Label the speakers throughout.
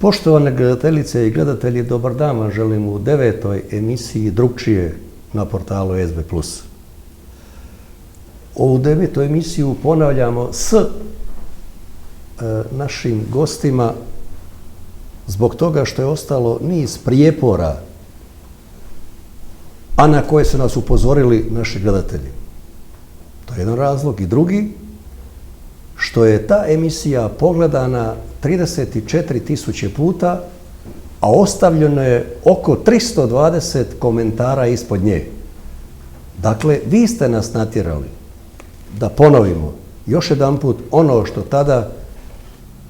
Speaker 1: Poštovane gledateljice i gledatelji, dobar dan vam želim u 9. emisiji Drukčije na portalu SB+. Ovu 9. emisiju ponavljamo s našim gostima zbog toga što je ostalo niz prijepora, a na koje su nas upozorili naši gledatelji. To je jedan razlog. I drugi, što je ta emisija pogledana 34.000 puta, a ostavljeno je oko 320 komentara ispod nje. Dakle, vi ste nas natjerali da ponovimo još jedanput ono što tada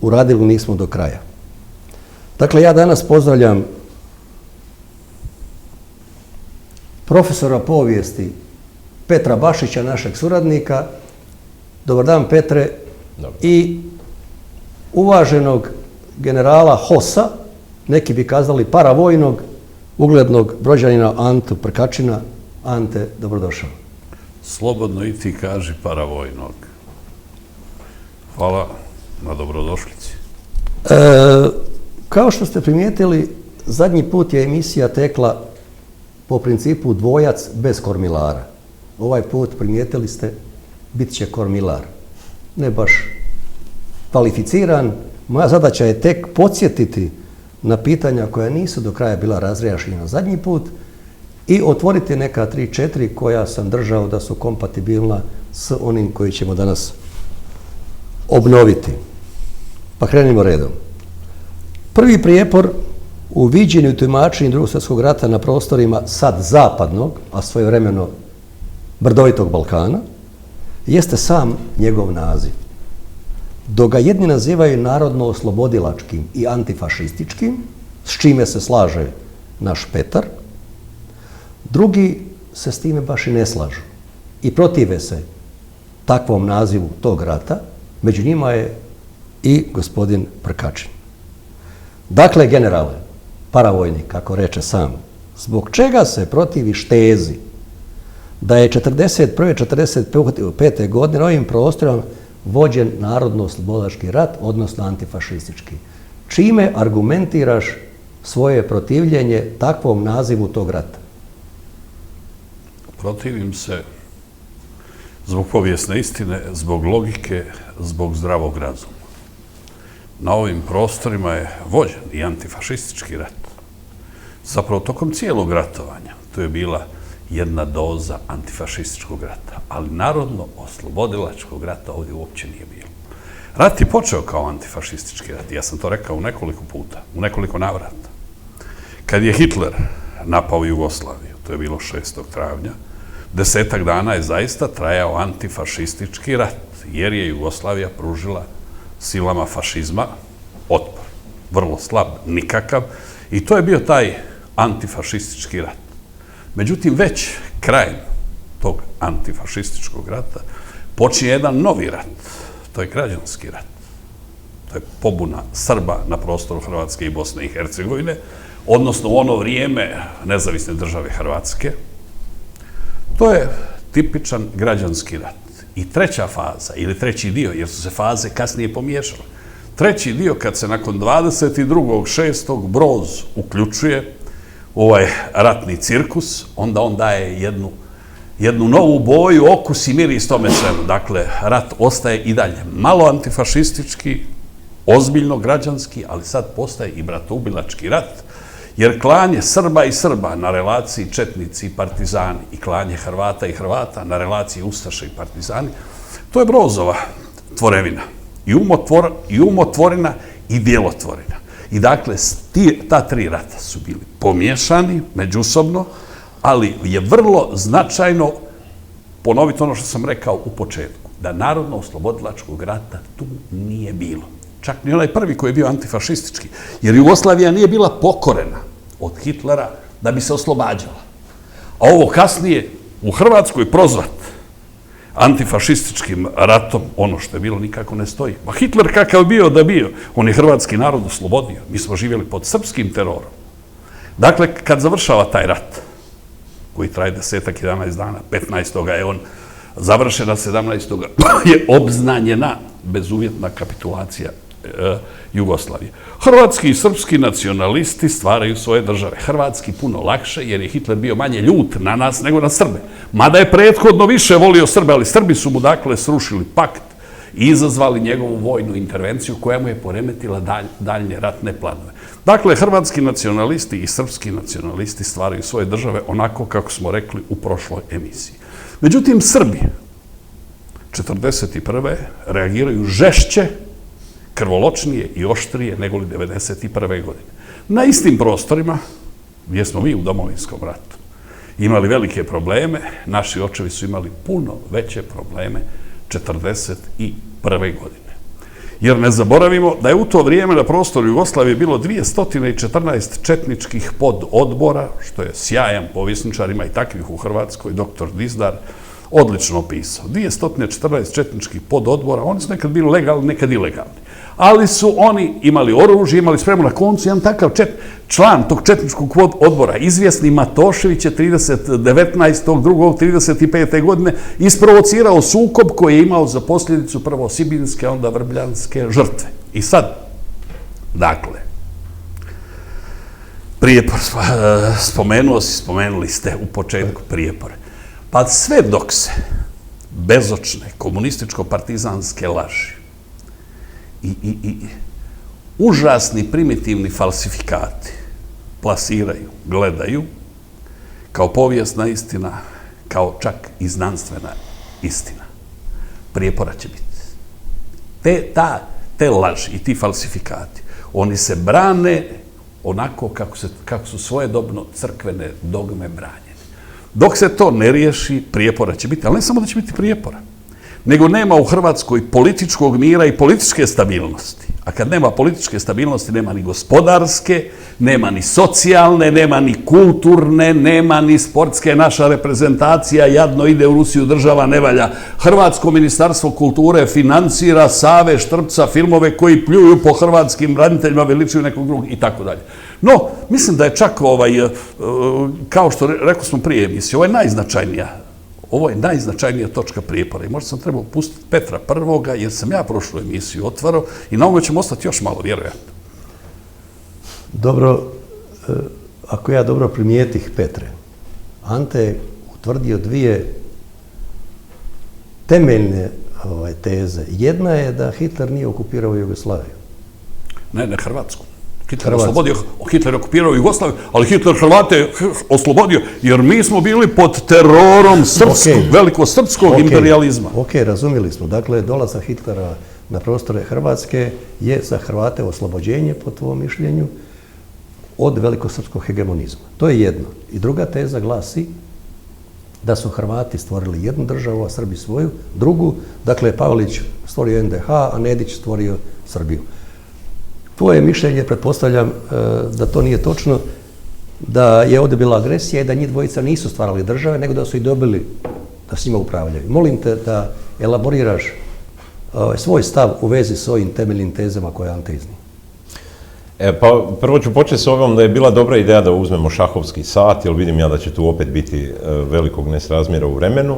Speaker 1: uradili nismo do kraja. Dakle, ja danas pozdravljam profesora povijesti Petra Bašića, našeg suradnika. Dobar dan, Petre. Dobar. I uvaženog generala HOS-a, neki bi kazali paravojnog, uglednog Brođanina Antu Prkačina. Ante, dobrodošao.
Speaker 2: Slobodno i ti kaži paravojnog. Hvala na dobrodošlici.
Speaker 1: Kao što ste primijetili, zadnji put je emisija tekla po principu dvojac bez kormilara. Ovaj put, primijetili ste, bit će kormilar. Ne baš kvalificiran. Moja zadaća je tek podsjetiti na pitanja koja nisu do kraja bila razjašnjena zadnji put i otvoriti neka 3-4 koja sam držao da su kompatibilna s onim koji ćemo danas obnoviti. Pa krenimo redom. Prvi prijepor u viđenju i tumačenju Drugog svjetskog rata na prostorima sad zapadnog, a svojevremeno brdovitog Balkana, jeste sam njegov naziv. Dok ga jedni nazivaju narodno-oslobodilačkim i antifašističkim, s čime se slaže naš Petar, drugi se s time baš i ne slažu i protive se takvom nazivu tog rata. Među njima je i gospodin Prkačin. Dakle, generale, paravojnik, kako reče sam, zbog čega se protiviš tezi da je 1941. 1945. godine na ovim prostorom vođen narodno-oslobodilački rat, odnosno antifašistički? Čime argumentiraš svoje protivljenje takvom nazivu tog rata?
Speaker 2: Protivim se zbog povijesne istine, zbog logike, zbog zdravog razuma. Na ovim prostorima je vođen i antifašistički rat. Zapravo, tokom cijelog ratovanja to je bila jedna doza antifašističkog rata, ali narodno-oslobodilačkog rata ovdje uopće nije bilo. Rat je počeo kao antifašistički rat. Ja sam to rekao u nekoliko puta, u nekoliko navrata. Kad je Hitler napao Jugoslaviju, to je bilo 6. travnja, 10 dana je zaista trajao antifašistički rat, jer je Jugoslavija pružila silama fašizma otpor. Vrlo slab, nikakav. I to je bio taj antifašistički rat. Međutim, već krajem tog antifašističkog rata počinje jedan novi rat. To je građanski rat. To je pobuna Srba na prostoru Hrvatske i Bosne i Hercegovine, odnosno u ono vrijeme nezavisne države Hrvatske. To je tipičan građanski rat. I treća faza, ili treći dio, jer su se faze kasnije pomiješale. Treći dio, kad se nakon 22.6. Broz uključuje u ovaj ratni cirkus, onda on daje jednu novu boju, okus i miris tome svemu. Dakle, rat ostaje i dalje malo antifašistički, ozbiljno građanski, ali sad postaje i bratoubilački rat, jer klanje Srba i Srba na relaciji četnici i partizani i klanje Hrvata i Hrvata na relaciji ustaše i partizani, to je Brozova tvorevina. I umotvorina i djelotvorina. I dakle, ta 3 rata su bili pomiješani međusobno, ali je vrlo značajno ponoviti ono što sam rekao u početku, da narodno-oslobodilačkog rata tu nije bilo. Čak ni onaj prvi koji je bio antifašistički, jer Jugoslavija nije bila pokorena od Hitlera da bi se oslobađala. A ovo kasnije u Hrvatskoj prozvat antifašističkim ratom, ono što je bilo, nikako ne stoji. Pa Hitler kakav bio da bio, on je hrvatski narod oslobodio. Mi smo živjeli pod srpskim terorom. Dakle, kad završava taj rat, koji traje 10-11 dana, 15. je on završena, 17. je obznanjena bezuvjetna kapitulacija Jugoslavije. Hrvatski i srpski nacionalisti stvaraju svoje države. Hrvatski puno lakše, jer je Hitler bio manje ljut na nas nego na Srbe. Mada je prethodno više volio Srbe, ali Srbi su mu dakle srušili pakt i izazvali njegovu vojnu intervenciju koja mu je poremetila daljnje ratne planove. Dakle, hrvatski nacionalisti i srpski nacionalisti stvaraju svoje države onako kako smo rekli u prošloj emisiji. Međutim, Srbi 1941. reagiraju žešće, krvoločnije i oštrije nego li 1991. godine. Na istim prostorima, gdje smo mi u Domovinskom ratu imali velike probleme, naši očevi su imali puno veće probleme 1941. godine. Jer ne zaboravimo da je u to vrijeme na prostoru Jugoslavije bilo 214 četničkih pododbora, što je sjajan povjesničar, ima i takvih u Hrvatskoj, dr. Dizdar, odlično opisao. 214 četničkih pododbora, oni su nekad bili legalni, nekad ilegalni. Ali su oni imali oružje, imali spremu. Na koncu jedan takav član tog četničkog odbora, izvjesni Matošević, je 19.2.35. godine isprovocirao sukob koji je imao za posljedicu prvo sibinske, onda vrbljanske žrtve. I sad, dakle, Prijepor, spomenuli ste u početku Prijepore. Pa sve dok se bezočne komunističko-partizanske laži i užasni primitivni falsifikati plasiraju, gledaju kao povijesna istina, kao čak i znanstvena istina. Prijepora će biti. Te laži i ti falsifikati, oni se brane onako kako su svojedobno crkvene dogme branjene. Dok se to ne riješi, prijepora će biti. Ali ne samo da će biti prijepora, nego nema u Hrvatskoj političkog mira i političke stabilnosti. A kad nema političke stabilnosti, nema ni gospodarske, nema ni socijalne, nema ni kulturne, nema ni sportske. Naša reprezentacija jadno ide u Rusiju, država ne valja. Hrvatsko ministarstvo kulture financira Save Štrbca filmove koji pljuju po hrvatskim braniteljima, veličuju nekog drugog i tako dalje. No, mislim da je čak kao što rekao smo prije emisije, ovo je najznačajnija točka prijepora i možda sam trebao pustiti Petra I. jer sam ja prošlu emisiju otvarao i na ovome ćemo ostati još malo, vjerojatno.
Speaker 1: Dobro, ako ja dobro primijetih, Petre, Ante je utvrdio dvije temeljne teze. Jedna je da Hitler nije okupirao Jugoslaviju.
Speaker 2: Ne, Hrvatsku. Hitler je okupirao Jugoslaviju, ali Hitler Hrvate je oslobodio, jer mi smo bili pod terorom velikosrpskog imperializma.
Speaker 1: Ok, razumjeli smo. Dakle, dolazak Hitlera na prostore Hrvatske je za Hrvate oslobođenje, po tvom mišljenju, od velikosrpskog hegemonizma. To je jedno. I druga teza glasi da su Hrvati stvorili jednu državu, a Srbi svoju, drugu. Dakle, Pavelić stvorio NDH, a Nedić stvorio Srbiju. Tvoje mišljenje, pretpostavljam da to nije točno, da je ovdje bila agresija i da njih dvojica nisu stvarali države, nego da su ih dobili da s njima upravljaju. Molim te da elaboriraš svoj stav u vezi s ovim temeljnim tezama koje Ante iznio.
Speaker 3: Pa prvo ću početi s ovom da je bila dobra ideja da uzmemo šahovski sat, jer vidim ja da će tu opet biti velikog nesrazmjera u vremenu.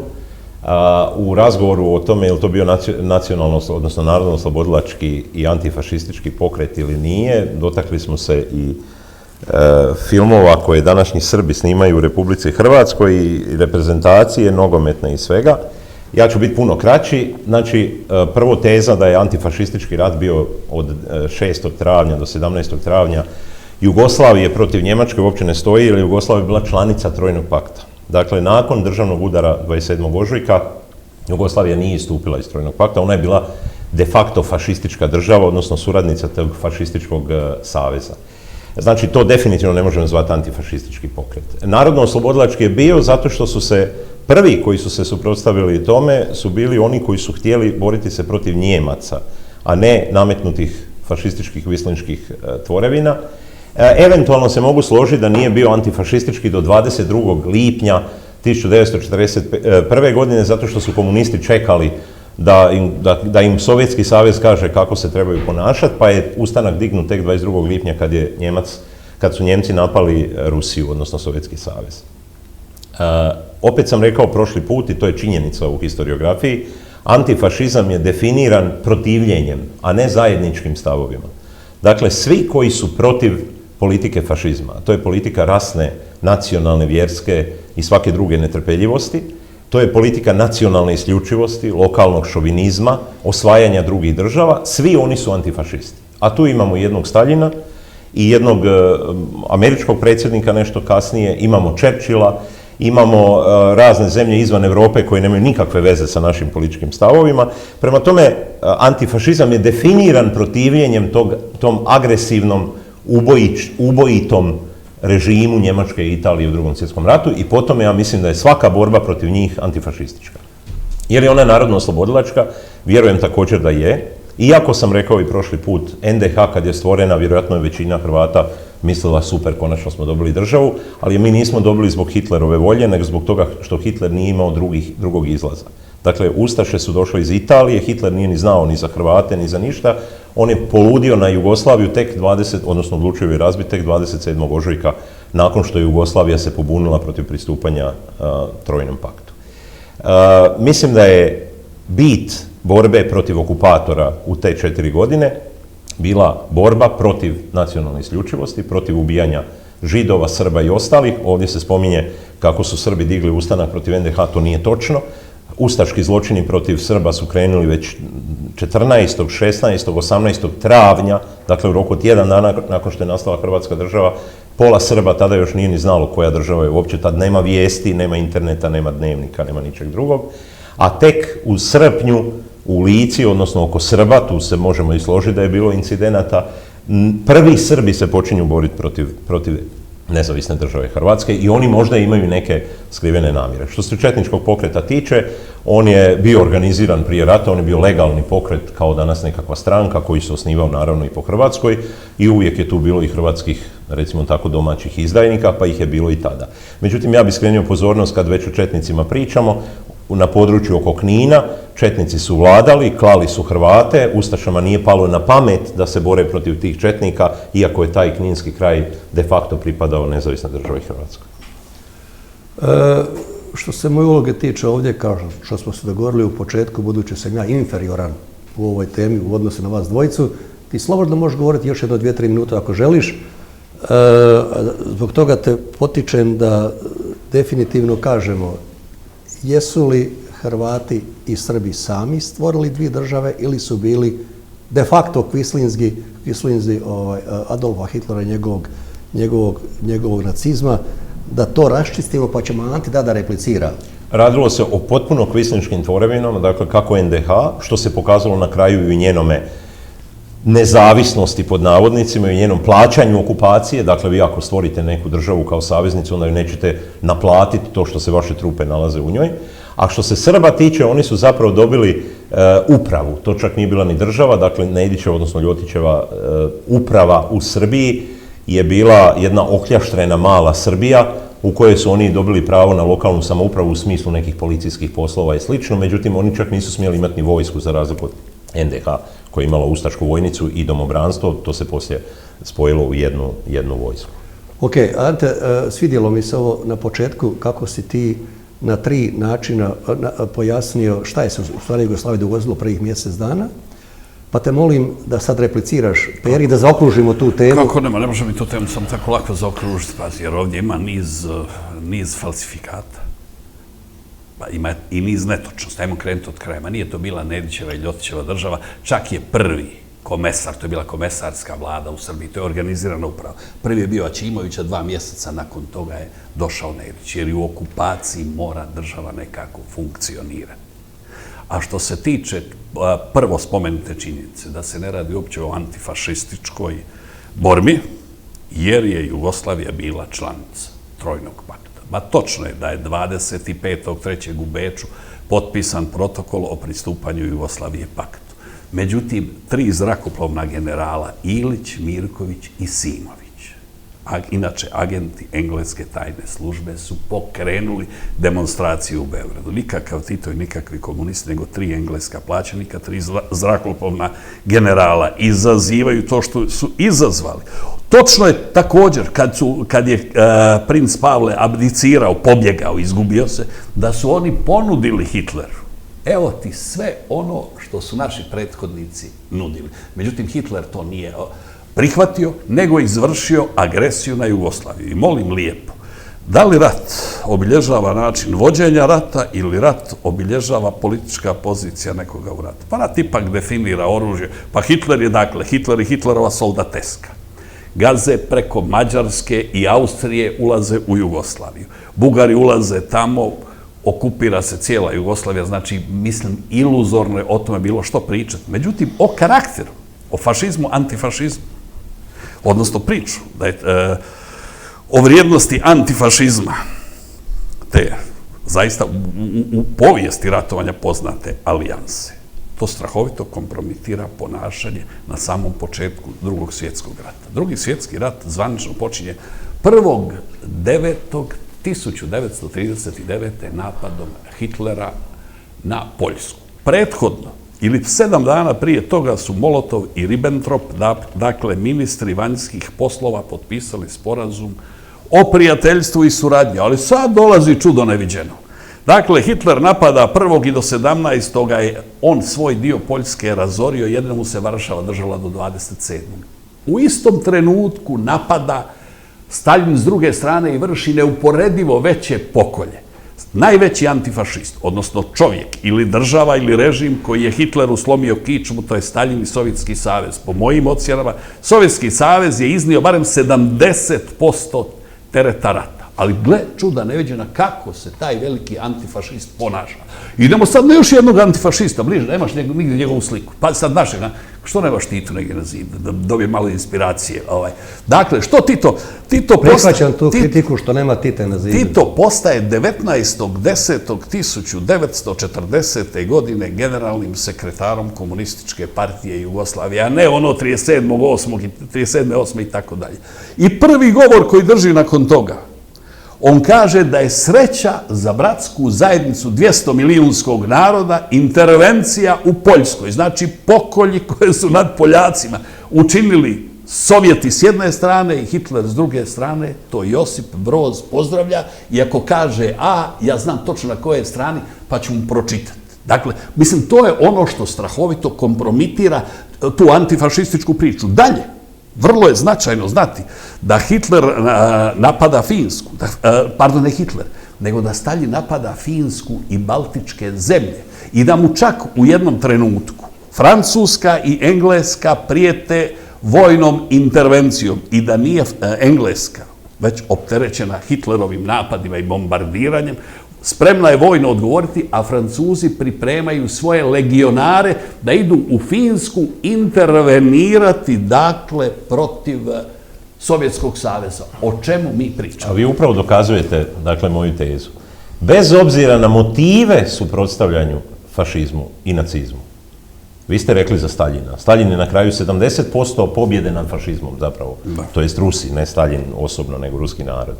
Speaker 3: U razgovoru o tome je li to bio nacionalno, odnosno narodno-oslobodilački i antifašistički pokret ili nije, dotakli smo se i filmova koje današnji Srbi snimaju u Republici Hrvatskoj i reprezentacije nogometne i svega. Ja ću biti puno kraći. Znači, prvo teza da je antifašistički rat bio od 6. travnja do 17. travnja Jugoslavije protiv Njemačke uopće ne stoji, jer Jugoslavija je bila članica Trojnog pakta. Dakle, nakon državnog udara 27. ožujka, Jugoslavija nije istupila iz Trojnog pakta, ona je bila de facto fašistička država, odnosno suradnica tog fašističkog saveza. Znači, to definitivno ne možemo zvati antifašistički pokret. Narodno-oslobodilački je bio zato što su se prvi koji su se suprotstavili tome su bili oni koji su htjeli boriti se protiv Nijemaca, a ne nametnutih fašističkih vislinških tvorevina. Eventualno se mogu složiti da nije bio antifašistički do 22. lipnja 1941. godine, zato što su komunisti čekali da im Sovjetski savez kaže kako se trebaju ponašati, pa je ustanak dignut tek 22. lipnja kad su Njemci napali Rusiju, odnosno Sovjetski savez. Opet sam rekao prošli put, i to je činjenica u historiografiji, Antifašizam je definiran protivljenjem, a ne zajedničkim stavovima. Dakle, svi koji su protiv politike fašizma, to je politika rasne, nacionalne, vjerske i svake druge netrpeljivosti, to je politika nacionalne isključivosti, lokalnog šovinizma, osvajanja drugih država, svi oni su antifašisti. A tu imamo jednog Staljina i jednog američkog predsjednika nešto kasnije, imamo Churchilla, imamo razne zemlje izvan Europe koje nemaju nikakve veze sa našim političkim stavovima. Prema tome, antifašizam je definiran protivljenjem tom agresivnom, ubojitom režimu Njemačke i Italije u Drugom svjetskom ratu i potom ja mislim da je svaka borba protiv njih antifašistička. Je li ona narodno-oslobodilačka? Vjerujem također da je. Iako sam rekao i prošli put, NDH kad je stvorena, vjerojatno je većina Hrvata mislila super, konačno smo dobili državu, ali mi nismo dobili zbog Hitlerove volje, nego zbog toga što Hitler nije imao drugog izlaza. Dakle, Ustaše su došle iz Italije, Hitler nije ni znao ni za Hrvate, ni za ništa. On je poludio na Jugoslaviju odnosno odlučio je razbiti tek 27. ožujka, nakon što je Jugoslavija se pobunila protiv pristupanja Trojnom paktu. Mislim da je bit borbe protiv okupatora u te 4 godine bila borba protiv nacionalne isključivosti, protiv ubijanja Židova, Srba i ostalih. Ovdje se spominje kako su Srbi digli ustanak protiv NDH, to nije točno. Ustaški zločini protiv Srba su krenuli već 14., 16., 18. travnja, dakle u roku od 1 dana nakon što je nastala Hrvatska država. Pola Srba tada još nije ni znalo koja država je uopće, tad nema vijesti, nema interneta, nema dnevnika, nema ničeg drugog. A tek u srpnju u Lici, odnosno oko Srba, tu se možemo i složiti da je bilo incidenata, prvi Srbi se počinju boriti protiv nezavisne države Hrvatske i oni možda imaju neke skrivene namjere. Što se četničkog pokreta tiče, on je bio organiziran prije rata, on je bio legalni pokret kao danas nekakva stranka koji se osnivao naravno i po Hrvatskoj i uvijek je tu bilo i hrvatskih, recimo tako, domaćih izdajnika, pa ih je bilo i tada. Međutim, ja bih skrenio pozornost kad već o četnicima pričamo, na području oko Knina, četnici su vladali, klali su Hrvate, Ustašama nije palo na pamet da se bore protiv tih četnika, iako je taj kninski kraj de facto pripadao nezavisnoj državi Hrvatskoj.
Speaker 1: Što se moje uloge tiče ovdje, kao što smo se dogovorili u početku, budući sam ja inferioran u ovoj temi u odnosu na vas dvojicu, ti slobodno možeš govoriti još jedno 2-3 minute ako želiš. Zbog toga te potičem da definitivno kažemo jesu li Hrvati i Srbi sami stvorili 2 države ili su bili de facto kvislinzi Adolfa Hitlera i njegovog nacizma, da to raščistimo pa ćemo Anti da replicira.
Speaker 3: Radilo se o potpuno kvislinškim tvorevinama, dakle kako NDH, što se pokazalo na kraju i u njenome nezavisnosti pod navodnicima i u njenom plaćanju okupacije. Dakle, vi ako stvorite neku državu kao saveznicu, onda ju nećete naplatiti to što se vaše trupe nalaze u njoj. A što se Srba tiče, oni su zapravo dobili upravu. To čak nije bila ni država, dakle Nedićeva, odnosno Ljotićeva uprava u Srbiji je bila jedna okljaštrena mala Srbija u kojoj su oni dobili pravo na lokalnu samoupravu u smislu nekih policijskih poslova i slično. Međutim, oni čak nisu smjeli imati ni vojsku za razliku od NDH koja je imala ustašku vojnicu i domobranstvo, to se poslije spojilo u jednu vojsku.
Speaker 1: Ok, Ante, svidjelo mi se ovo na početku kako si ti na 3 načina pojasnio šta je se u stvari Jugoslaviji dogodilo prvih mjesec dana, pa te molim da sad repliciraš Peri, da zaokružimo tu temu.
Speaker 2: Kako ne možemo mi tu temu sam tako lako zaokružiti, jer ovdje ima niz falsifikata. Ima i niz netočnosti. Ajmo krenuti od kraja. Nije to bila Nedićeva i Ljotićeva država, čak je prvi komesar, to je bila komesarska vlada u Srbiji, to je organizirana uprava. Prvi je bio Aćimović, a 2 mjeseca nakon toga je došao Nedić, jer u okupaciji mora država nekako funkcionirati. A što se tiče prvo spomenute činjenice, da se ne radi uopće o antifašističkoj borbi, jer je Jugoslavija bila članica Trojnog pakta. Ma točno je da je 25.3. u Beču potpisan protokol o pristupanju Jugoslavije paktu. Međutim, 3 zrakoplovna generala, Ilić, Mirković i Simović, inače agenti engleske tajne službe, su pokrenuli demonstraciju u Beogradu. Nikakav Tito i nikakvi komunisti, nego 3 engleska plaćenika, 3 zrakoplovna generala izazivaju to što su izazvali. Točno je također, kad je princ Pavle abdicirao, pobjegao, izgubio se, da su oni ponudili Hitleru Evo ti sve ono što su naši prethodnici nudili. Međutim, Hitler to nije prihvatio, nego izvršio agresiju na Jugoslaviju. I molim lijepo, da li rat obilježava način vođenja rata ili rat obilježava politička pozicija nekoga u ratu? Pa rat ipak definira oružje. Pa Hitler je, dakle, Hitler i Hitlerova soldateska. Gaze preko Mađarske i Austrije ulaze u Jugoslaviju. Bugari ulaze tamo, okupira se cijela Jugoslavija, znači, mislim, iluzorno je o tome bilo što pričati. Međutim, o karakteru, o fašizmu, antifašizmu, odnosno priču, da je o vrijednosti antifašizma, te zaista u povijesti ratovanja poznate alijanse. To strahovito kompromitira ponašanje na samom početku Drugog svjetskog rata. Drugi svjetski rat zvanično počinje 1.9.1939. napadom Hitlera na Poljsku. Prethodno, ili 7 dana prije toga su Molotov i Ribbentrop, dakle ministri vanjskih poslova, potpisali sporazum o prijateljstvu i suradnji, ali sad dolazi čudo neviđeno. Dakle, Hitler napada 1. i do 17. je on svoj dio Poljske razorio, jedino mu se Varšava držala do 27. U istom trenutku napada Staljin s druge strane i vrši neuporedivo veće pokolje. Najveći antifašist, odnosno čovjek ili država ili režim koji je Hitleru slomio kičmu, to je Staljin i Sovjetski savez. Po mojim ocjenama, Sovjetski savez je iznio barem 70% tereta rata. Ali gle čuda neviđena kako se taj veliki antifašist ponaša. Idemo sad na još jednog antifašista, bliže, nemaš nigdje njegovu sliku. Pa sad našeg, što nemaš Titu negdje na zidu, da dobije malo inspiracije. Dakle, što Tito
Speaker 1: prihvaćam tu kritiku što nema Tite na zidu.
Speaker 2: Tito postaje 19.10.1940. godine generalnim sekretarom Komunističke partije Jugoslavije, a ne ono 37.8. i tako dalje. I prvi govor koji drži nakon toga, on kaže da je sreća za bratsku zajednicu 200-milijunskog naroda intervencija u Poljskoj. Znači, pokolji koje su nad Poljacima učinili Sovjeti s jedne strane i Hitler s druge strane, to Josip Broz pozdravlja, iako kaže A, ja znam točno na kojoj strani, pa ću mu pročitati. Dakle, mislim, to je ono što strahovito kompromitira tu antifašističku priču. Dalje, vrlo je značajno znati da Hitler napada Finsku, pardon, ne Hitler, nego da Staljin napada Finsku i Baltičke zemlje i da mu čak u jednom trenutku Francuska i Engleska prijete vojnom intervencijom i da nije Engleska već opterećena Hitlerovim napadima i bombardiranjem, spremna je vojno odgovoriti, a Francuzi pripremaju svoje legionare da idu u Finsku intervenirati, dakle, protiv Sovjetskog saveza. O čemu mi pričamo?
Speaker 3: A vi upravo dokazujete, dakle, moju tezu. Bez obzira na motive suprotstavljanju fašizmu i nacizmu, vi ste rekli za Staljina. Staljin je na kraju 70% pobjede nad fašizmom, zapravo. To jest Rusi, ne Staljin osobno, nego ruski narod.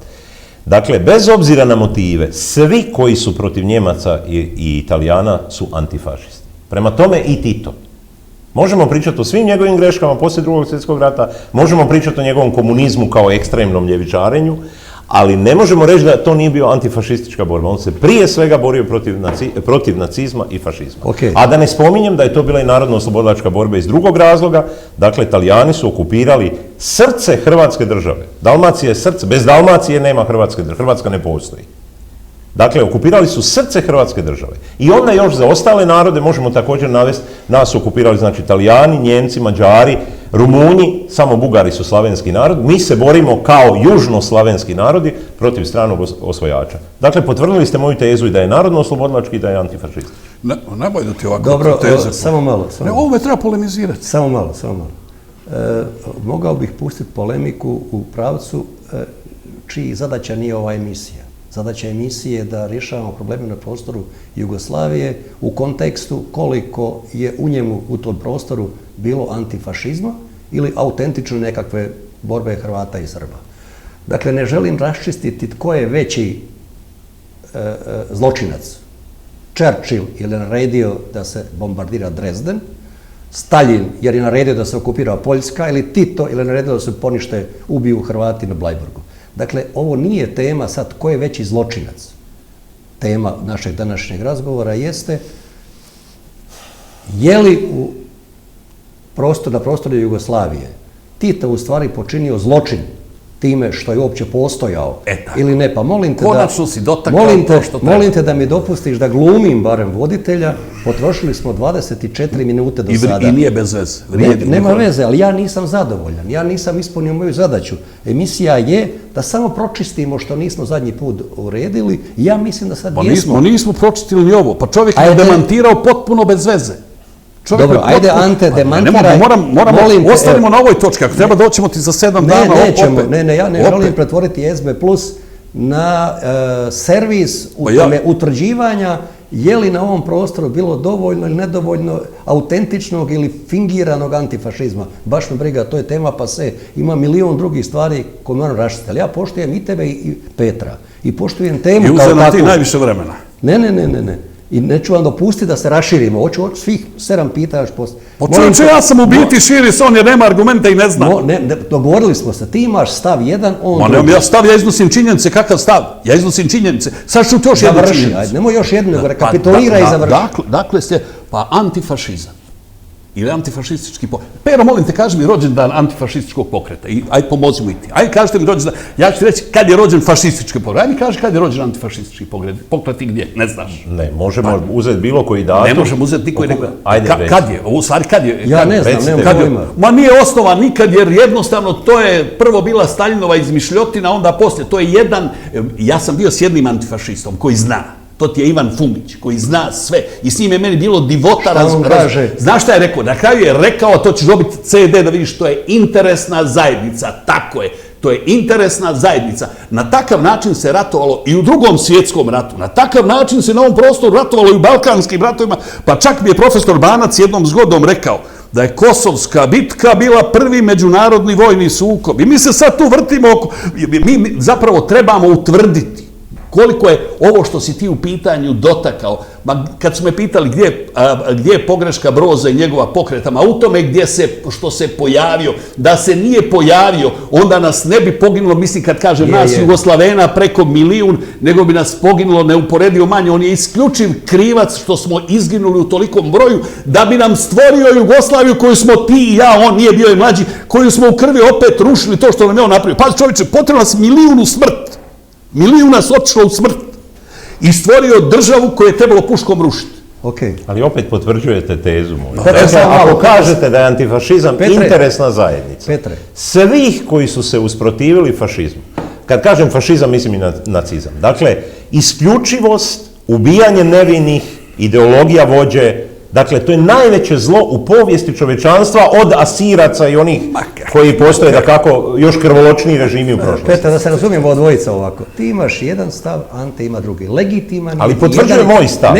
Speaker 3: Dakle, bez obzira na motive, svi koji su protiv Njemaca i Italijana su antifašisti. Prema tome i Tito. Možemo pričati o svim njegovim greškama poslije Drugog svjetskog rata, možemo pričati o njegovom komunizmu kao ekstremnom ljevičarenju, ali ne možemo reći da to nije bio antifašistička borba. On se prije svega borio protiv nacizma i fašizma. A da ne spominjem da je to bila i narodno-oslobodilačka borba iz drugog razloga. Dakle, Talijani su okupirali srce Hrvatske države. Dalmacija je srce. Bez Dalmacije nema Hrvatske države. Hrvatska ne postoji. Dakle, okupirali su srce Hrvatske države. I onda još za ostale narode možemo također navesti, nas su okupirali, znači, Talijani, Njemci, Mađari, Rumunji, samo Bugari su slavenski narod. Mi se borimo kao južnoslavenski narodi protiv stranog osvajača. Dakle, potvrdili ste moju tezu i da je narodno-oslobodilački i da je antifašistički.
Speaker 2: Nemoj da ti ovako
Speaker 1: dobro,
Speaker 2: tezu.
Speaker 1: samo malo.
Speaker 2: Ne, ovo me treba polemizirati.
Speaker 1: Samo malo. Mogao bih pustiti polemiku u pravcu čiji zadaća nije ova emisija. Zadaća emisije je da rješavamo probleme na prostoru Jugoslavije u kontekstu koliko je u njemu, u tom prostoru, bilo antifašizma ili autentične nekakve borbe Hrvata i Srba. Dakle, ne želim raščistiti tko je veći zločinac. Churchill je naredio da se bombardira Dresden, Staljin jer je naredio da se okupira Poljska, ili Tito jer je naredio da se ponište, ubiju Hrvati na Blajburgu. Dakle, ovo nije tema sad ko je veći zločinac. Tema našeg današnjeg razgovora jeste je li na prostoru Jugoslavije Tito u stvari počinio zločin time što je uopće postojao ili ne, pa molim te
Speaker 2: konačno si dotakao to što treba.
Speaker 1: Molim te da mi dopustiš da glumim barem voditelja, potrošili smo 24 minute do sada.
Speaker 2: I nije bez veze.
Speaker 1: Nema veze, ali ja nisam zadovoljan, ja nisam ispunio moju zadaću. Emisija je da samo pročistimo što nismo zadnji put uredili i ja mislim da sad jesmo.
Speaker 2: Nismo pročistili ni ovo, pa čovjek je demantirao potpuno bez veze.
Speaker 1: Dobro, ajde Ante, demantiraj.
Speaker 2: Ostanimo na ovoj točki, ako treba doćemo ti za 7 dana.
Speaker 1: Ne, ja ne želim pretvoriti SB Plus na servis utvrđivanja je li na ovom prostoru bilo dovoljno ili nedovoljno autentičnog ili fingiranog antifašizma. Baš me briga, to je tema pa se ima milion drugih stvari koje moram raščistiti. Ali ja poštujem i tebe i Petra. I poštujem temu kao takvu.
Speaker 2: I uzem ti najviše vremena.
Speaker 1: Ne. I neću vam dopustiti da se raširimo. Hoću svih 7 pitanja još poslije.
Speaker 2: Čovječe, ja sam u biti širi se, on jer nema argumenta i ne zna.
Speaker 1: Dogovorili smo se, ti imaš stav jedan, on
Speaker 2: drugi. Ja iznosim činjenice, kakav stav? Ja iznosim činjenice. Sad ću još jednu činjenicu.
Speaker 1: Nemoj još jednu, nego rekapituliraj i završi.
Speaker 2: Dakle ste, pa antifašizam. Ili antifašistički pokret. Pero, molim te, kaži mi rođendan antifašističkog pokreta. Ajde, pomozimo i ti. Ajde, kažite mi rođendan. Ja ću ti reći kad je rođen fašistički pokret. Ajde mi kaži kad je rođen antifašistički pokret i gdje. Ne znaš.
Speaker 3: Ne, možemo uzeti bilo koji datum.
Speaker 2: Ne možemo uzeti niko i nego. Kad je? U stvari, kad je?
Speaker 1: Ja ne znam, nemam pojma.
Speaker 2: Ma nije osnovan nikad jer jednostavno to je prvo bila Staljinova izmišljotina, onda poslije. To je jedan, ja sam bio s jednim antifašistom koji zna. To ti je Ivan Fumić, koji zna sve. I s njim je meni bilo divota. Znaš šta je rekao? Na kraju je rekao, to ćeš dobiti CD da vidiš, to je interesna zajednica. Tako je. To je interesna zajednica. Na takav način se ratovalo i u Drugom svjetskom ratu. Na takav način se na ovom prostoru ratovalo i u balkanskim ratovima. Pa čak mi je profesor Banac jednom zgodom rekao da je Kosovska bitka bila prvi međunarodni vojni sukob. I mi se sad tu vrtimo oko... Mi zapravo trebamo utvrditi koliko je ovo što si ti u pitanju dotakao. Kad su me pitali gdje je pogreška Broza i njegova pokreta, ma u tome što se pojavio, da se nije pojavio, onda nas ne bi poginulo, mislim kad kažem nas Jugoslavena preko 1 milijun, nego bi nas poginulo neuporedivo manje. On je isključiv krivac što smo izginuli u tolikom broju, da bi nam stvorio Jugoslaviju koju smo ti i ja, on nije bio i mlađi, koju smo u krvi opet rušili to što nam je on napravio. Pazi čovječe, potrebno nas 1 milijun u smrt. 1 milijun nas otišlo u smrt i stvorio državu koju je trebalo puškom rušiti.
Speaker 3: Ali opet potvrđujete tezu moju. Ako kažete da je antifašizam interesna zajednica, svih koji su se usprotivili fašizmu, kad kažem fašizam mislim i na nacizam, dakle, isključivost, ubijanje nevinih, ideologija vođe, dakle, to je najveće zlo u povijesti čovječanstva od Asiraca i onih koji postoje da kako još krvoločniji režimi u prošlosti.
Speaker 1: Petar, da se razumijemo od dvojica ovako. Ti imaš jedan stav, Ante ima drugi. Legitiman.
Speaker 3: Ali potvrđuje moj stav.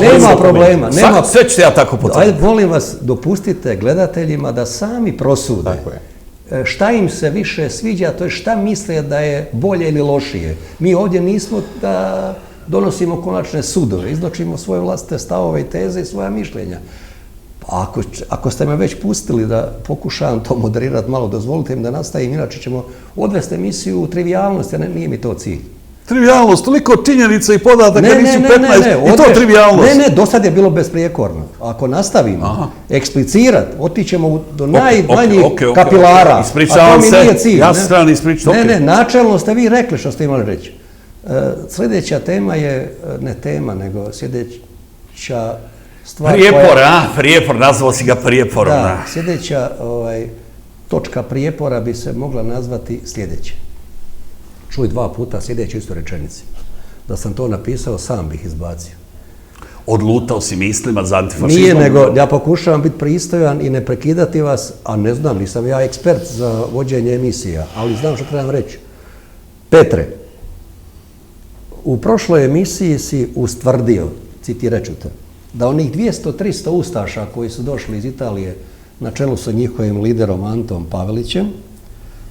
Speaker 1: Nema problema.
Speaker 2: Sve ćete ja tako potvrditi.
Speaker 1: Ajde, molim vas, dopustite gledateljima da sami prosude šta im se više sviđa, to je šta misle da je bolje ili lošije. Mi ovdje nismo da donosimo konačne sudove, iznočimo svoje vlastite stavove i teze i svoja mišljenja. Ako ste me već pustili da pokušavam to moderirati malo, dozvolite im da nastavim, inače ćemo odvesti emisiju u trivijalnost, jer nije mi to cilj.
Speaker 2: Trivijalnost, toliko činjenica i podataka nisu 15, i to trivijalnost.
Speaker 1: Ne, do sad je bilo besprijekorno. Ako nastavimo eksplicirati, otićemo do najmanjih kapilara.
Speaker 2: Ispričavam se, ja se strani ispričati.
Speaker 1: Ne, načelno ste vi rekli što ste imali reći. Sljedeća tema je, ne tema, nego sljedeća stvar...
Speaker 2: Prijepor, nazvao si ga prijeporom.
Speaker 1: Da, sljedeća točka prijepora bi se mogla nazvati sljedeće. Čuj 2 puta sljedeću istu rečenici. Da sam to napisao, sam bih izbacio.
Speaker 2: Odlutao si mislima za antifašizmom?
Speaker 1: Nije, nego ja pokušavam biti pristojan i ne prekidati vas, a ne znam, nisam ja ekspert za vođenje emisija, ali znam što trebam reći. Petre, u prošloj emisiji si ustvrdio, citirat ću te, da onih 200-300 ustaša koji su došli iz Italije na čelu sa njihovim liderom Antom Pavelićem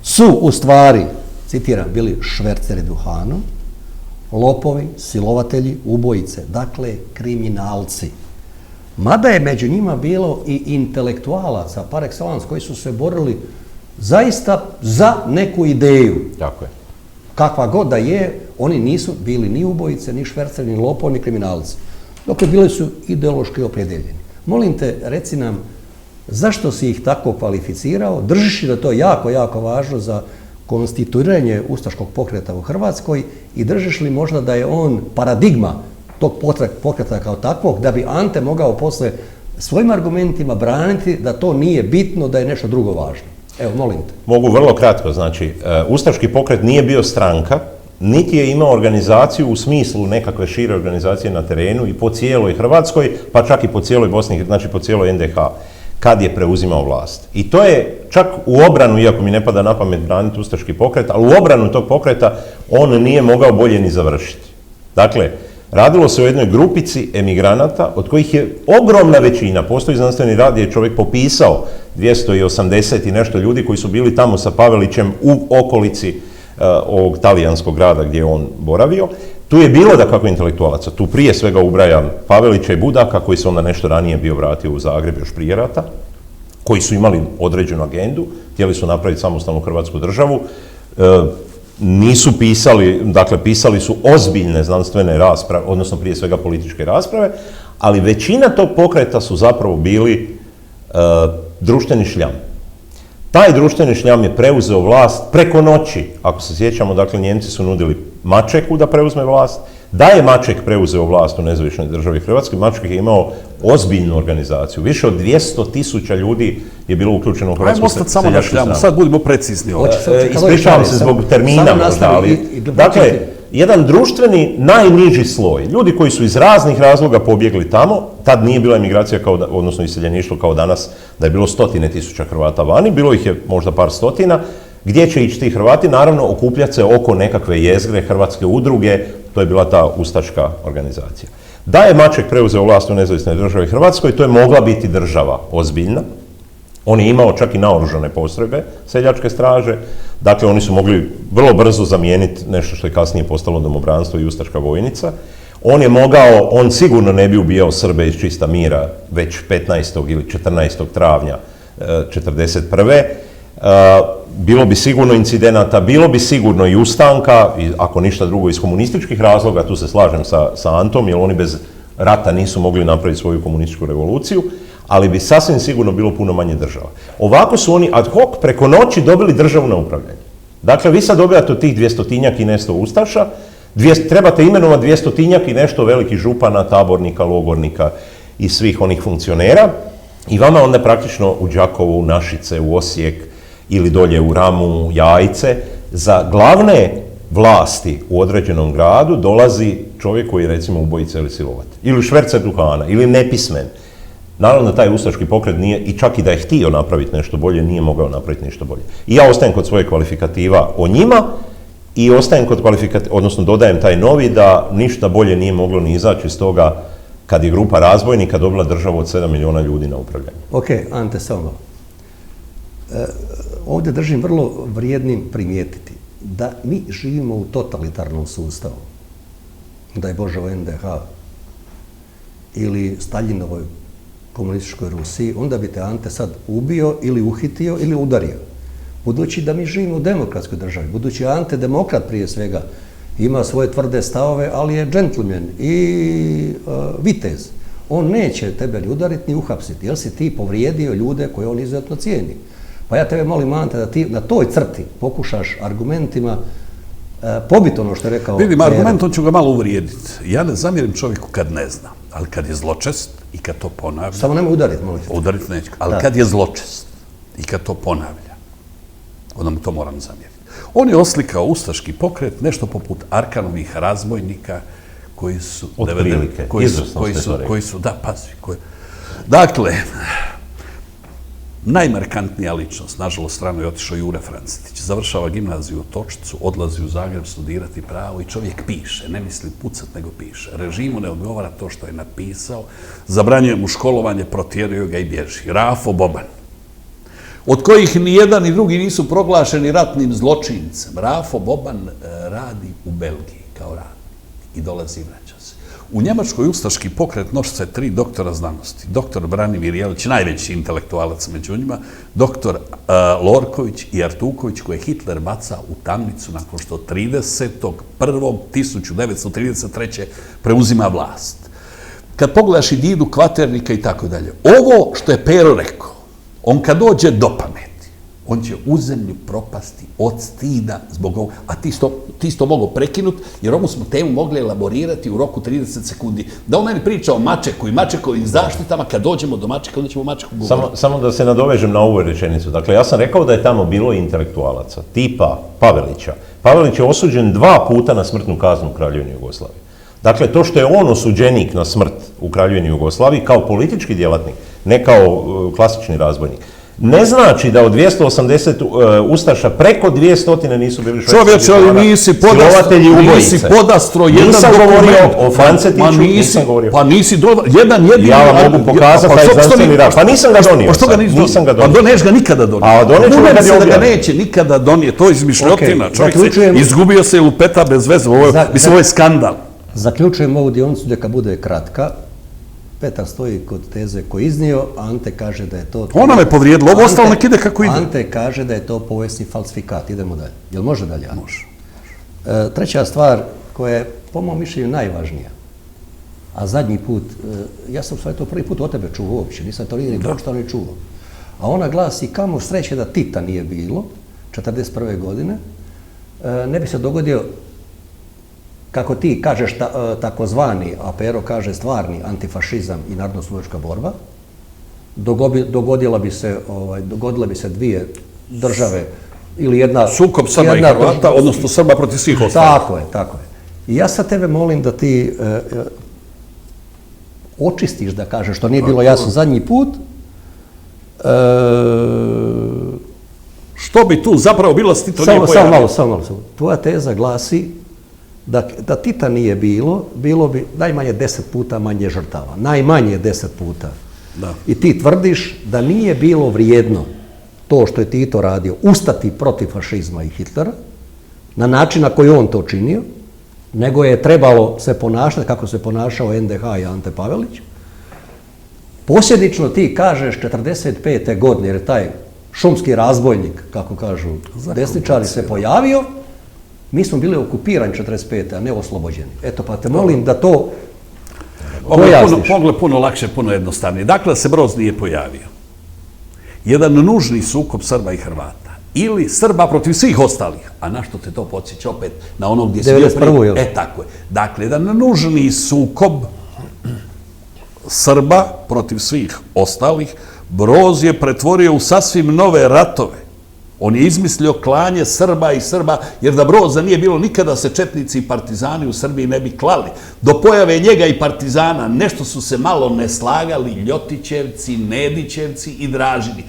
Speaker 1: su u stvari, citiram, bili šverceri duhanom, lopovi, silovatelji, ubojice, dakle kriminalci. Mada je među njima bilo i intelektualaca par excellence koji su se borili zaista za neku ideju.
Speaker 3: Tako je.
Speaker 1: Kakva god da je, oni nisu bili ni ubojice, ni šverceri, ni lopovi, ni kriminalci. Dakle, bili su ideološki opredjeljeni. Molim te, reci nam, zašto si ih tako kvalificirao? Držiš li da to jako, jako važno za konstituiranje ustaškog pokreta u Hrvatskoj i držiš li možda da je on paradigma tog pokreta kao takvog, da bi Ante mogao posle svojim argumentima braniti da to nije bitno, da je nešto drugo važno? Evo, molim te.
Speaker 3: Mogu vrlo kratko, znači, ustaški pokret nije bio stranka, niti je imao organizaciju u smislu nekakve šire organizacije na terenu i po cijeloj Hrvatskoj, pa čak i po cijeloj Bosni, znači po cijeloj NDH, kad je preuzimao vlast. I to je čak u obranu, iako mi ne pada na pamet braniti ustaški pokret, ali u obranu tog pokreta on nije mogao bolje ni završiti. Dakle, radilo se o jednoj grupici emigranata, od kojih je ogromna većina, postoji znanstveni rad gdje je čovjek popisao 280 i nešto ljudi koji su bili tamo sa Pavelićem u okolici ovog talijanskog grada gdje je on boravio. Tu je bilo da kako intelektualaca, tu prije svega ubrajam Pavelića i Budaka, koji se onda nešto ranije bio vratio u Zagreb još prije rata, koji su imali određenu agendu, htjeli su napraviti samostalnu Hrvatsku državu, nisu pisali, dakle pisali su ozbiljne znanstvene rasprave, odnosno prije svega političke rasprave, ali većina tog pokreta su zapravo bili društveni šljam. Taj društveni šljam je preuzeo vlast preko noći. Ako se sjećamo, dakle, Njemci su nudili Mačeku da preuzme vlast. Da je Maček preuzeo vlast u nezavisnoj državi Hrvatskoj, Maček je imao ozbiljnu organizaciju. Više od 200.000 ljudi je bilo uključeno u Hrvatsku seljačku
Speaker 2: samo na šljamu, sad budimo precizni ovdje.
Speaker 3: Ispričavam se zbog termina možda, ali dakle, jedan društveni najniži sloj, ljudi koji su iz raznih razloga pobjegli tamo, tad nije bila emigracija, odnosno iseljeništvo kao danas, da je bilo 100.000 Hrvata vani, bilo ih je možda par stotina. Gdje će ići ti Hrvati? Naravno, okupljati se oko nekakve jezgre, hrvatske udruge, to je bila ta ustaška organizacija. Da je Maček preuzeo vlast u nezavisnoj državi Hrvatskoj, to je mogla biti država ozbiljna. On je imao čak i naoružane postrojbe seljačke straže, dakle oni su mogli vrlo brzo zamijeniti nešto što je kasnije postalo domobranstvo i ustaška vojnica. On sigurno ne bi ubijao Srbe iz čista mira već 15. ili 14. travnja 1941. Bilo bi sigurno incidenata, bilo bi sigurno i ustanka, i ako ništa drugo iz komunističkih razloga, tu se slažem sa Antom, jer oni bez rata nisu mogli napraviti svoju komunističku revoluciju, ali bi sasvim sigurno bilo puno manje država. Ovako su oni ad hoc preko noći dobili državu na upravljanje. Dakle, vi sad dobijate od tih 200-tinjak i nešto ustaša, trebate imenovati 200-tinjak i nešto velikih župana, tabornika, logornika i svih onih funkcionera, i vama onda praktično u Đakovu, u Našice, u Osijek ili dolje u Ramu, Jajce, za glavne vlasti u određenom gradu dolazi čovjek koji je recimo ubojica ili silovatelj, ili švercer duhana, ili nepismen. Naravno da taj ustaški pokret nije, i čak i da je htio napraviti nešto bolje, nije mogao napraviti ništa bolje. I ja ostajem kod svoje kvalifikativa o njima i ostajem kod odnosno dodajem taj novi da ništa bolje nije moglo ni izaći iz toga kad je grupa razbojnika dobila državu od 7 milijuna ljudi na upravljanje.
Speaker 1: Ok, Ante, samo malo. Ovdje držim vrlo vrijednim primijetiti da mi živimo u totalitarnom sustavu. Daj Bože u NDH ili Staljinovoj komunističkoj Rusiji, onda bi te Ante sad ubio ili uhitio ili udario. Budući da mi živimo u demokratskoj državi, budući Ante demokrat prije svega, ima svoje tvrde stavove, ali je džentlmen i vitez. On neće tebe ni udariti ni uhapsiti, jer si ti povrijedio ljude koje on izuzetno cijeni. Pa ja tebe molim, Ante, da ti na toj crti pokušaš argumentima pobiti ono što je rekao.
Speaker 2: Vidim, argumentom ću ga malo uvrijediti. Ja ne zamjerim čovjeku kad ne zna, ali kad je zločest i kad to ponavlja...
Speaker 1: Samo nemoj udariti, molim te.
Speaker 2: Udariti neću, ali kad je zločest i kad to ponavlja, onda mu to moram zamjeriti. On je oslikao ustaški pokret, nešto poput Arkanovih razbojnika koji su...
Speaker 3: Otprilike, izvrsno ste to rekli.
Speaker 2: Da, pazi. Dakle, najmarkantnija ličnost, nažalost, strano je otišao Jure Francetić. Završava gimnaziju u Točcu, odlazi u Zagreb studirati pravo i čovjek piše, ne misli pucat, nego piše. Režimu ne odgovara to što je napisao, zabranjuje mu školovanje, protjeruje ga i bježi. Rafo Boban, od kojih ni jedan ni drugi nisu proglašeni ratnim zločincem. Rafo Boban radi u Belgiji kao radnik i dolazi i vraća se. U Njemačkoj ustaški pokret nose 3 doktora znanosti. Doktor Branimir Jelić, najveći intelektualac među njima, doktor Lorković i Artuković, koje Hitler baca u tamnicu nakon što 30.1.1933. preuzima vlast. kad pogledaš i Didu Kvaternika i tako dalje, ovo što je Pero rekao, on kad dođe do pameti, on će u zemlju propasti od stida zbog ovog. A ti to mogu prekinuti, jer ovu smo temu mogli elaborirati u roku 30 sekundi. Da on meni priča o Mačeku i Mačekovim zaštitama, kad dođemo do Mačeka, onda ćemo o Mačeku govoriti.
Speaker 3: Samo da se nadovežem na ovu rečenicu. Dakle, ja sam rekao da je tamo bilo intelektualaca, tipa Pavelića. Pavelić je osuđen 2 puta na smrtnu kaznu u Kraljevini Jugoslaviji. Dakle, to što je on osuđenik na smrt u Kraljevini Jugoslaviji kao politički djelatnik, ne kao klasični razbojnik, ne znači da od 280 ustaša preko 200 nisu bili švedski.
Speaker 2: Čovječe, ali nisi podastro jedan
Speaker 3: nisam govorio o Francetiću, nisam govorio.
Speaker 2: Pa nisi jedan jedini.
Speaker 3: Ja vam mogu pokazati taj znanstveni rad. Pa nisam ga donio.
Speaker 2: Pa što ga nisam donio? Pa doneš ga nikada donio.
Speaker 3: A doneš ga kad je
Speaker 2: da ga
Speaker 3: objavljen.
Speaker 2: neće nikada donije. To je izmišljotina. Čovjek se izgubio se i lupeta bez veze. Mislim, ovo je skandal.
Speaker 1: Zaključujem ovu dionicu neka bude kratka. Petar stoji kod teze koju iznio, Ante kaže da je to...
Speaker 2: Ona me povrijedila, ovo ostalo nek ide kako ide.
Speaker 1: Ante kaže da je to povijesni falsifikat. Idemo dalje. Jel može dalje? Može. Treća stvar koja je, po mom mišljenju, najvažnija, a zadnji put, ja sam sve to prvi put od tebe čuo uopće, nisam to ni poštano ni čuo. A ona glasi, kamo sreće da Tita nije bilo, 1941. godine, ne bi se dogodio, kako ti kažeš takozvani, a Pero kaže stvarni antifašizam i narodnooslobodilačka borba, dogodila bi se dvije države ili jedna...
Speaker 2: Sukob Srba i Hrvata, odnosno Srba protiv svih ostalih.
Speaker 1: Tako je. I ja sad tebe molim da ti očistiš, da kažeš, što nije bilo jasno zadnji put.
Speaker 2: Što bi tu zapravo bilo s Tito nije pojavio?
Speaker 1: Samo malo. Tvoja teza glasi da Tita nije bilo bi najmanje 10 puta manje žrtava. Najmanje 10 puta.
Speaker 2: Da.
Speaker 1: I ti tvrdiš da nije bilo vrijedno to što je Tito radio, ustati protiv fašizma i Hitlera, na način na koji on to činio, nego je trebalo se ponašati kako se ponašao NDH i Ante Pavelić. Posljedično ti kažeš 45. godine, jer je taj šumski razbojnik, kako kažu desničari, se pojavio, mi smo bili okupirani 45. a ne oslobođeni. Eto, pa te molim da to pojasniš.
Speaker 2: Puno lakše, puno jednostavnije. Dakle, se Broz nije pojavio. Jedan nužni sukob Srba i Hrvata. Ili Srba protiv svih ostalih. A na što te to podsjeća opet? Na ono gdje si bio prije. Tako je. Dakle, jedan nužni sukob Srba protiv svih ostalih. Broz je pretvorio u sasvim nove ratove. On je izmislio klanje Srba i Srba, jer da Broza nije bilo nikada se četnici i partizani u Srbiji ne bi klali. Do pojave njega i partizana nešto su se malo ne slagali Ljotićevci, Nedićevci i Dražini.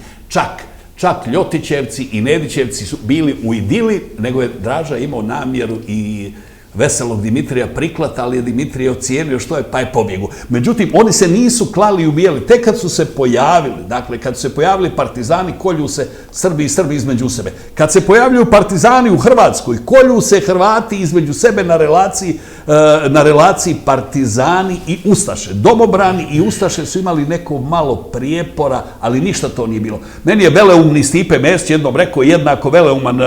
Speaker 2: Čak Ljotićevci i Nedićevci su bili u idili, nego je Draža imao namjeru i veselog Dimitrija priklata, ali je Dimitrije ocijenio što je, pa je pobjegu. Međutim, oni se nisu klali i ubijali. Tek kad su se pojavili, dakle, kad su se pojavili partizani, kolju se Srbi i Srbi između sebe. Kad se pojavljuju partizani u Hrvatskoj, kolju se Hrvati između sebe na relaciji partizani i ustaše. Domobrani i ustaše su imali neko malo prijepora, ali ništa to nije bilo. Meni je veleumni Stipe Mesić jednom rekao, jednako veleuman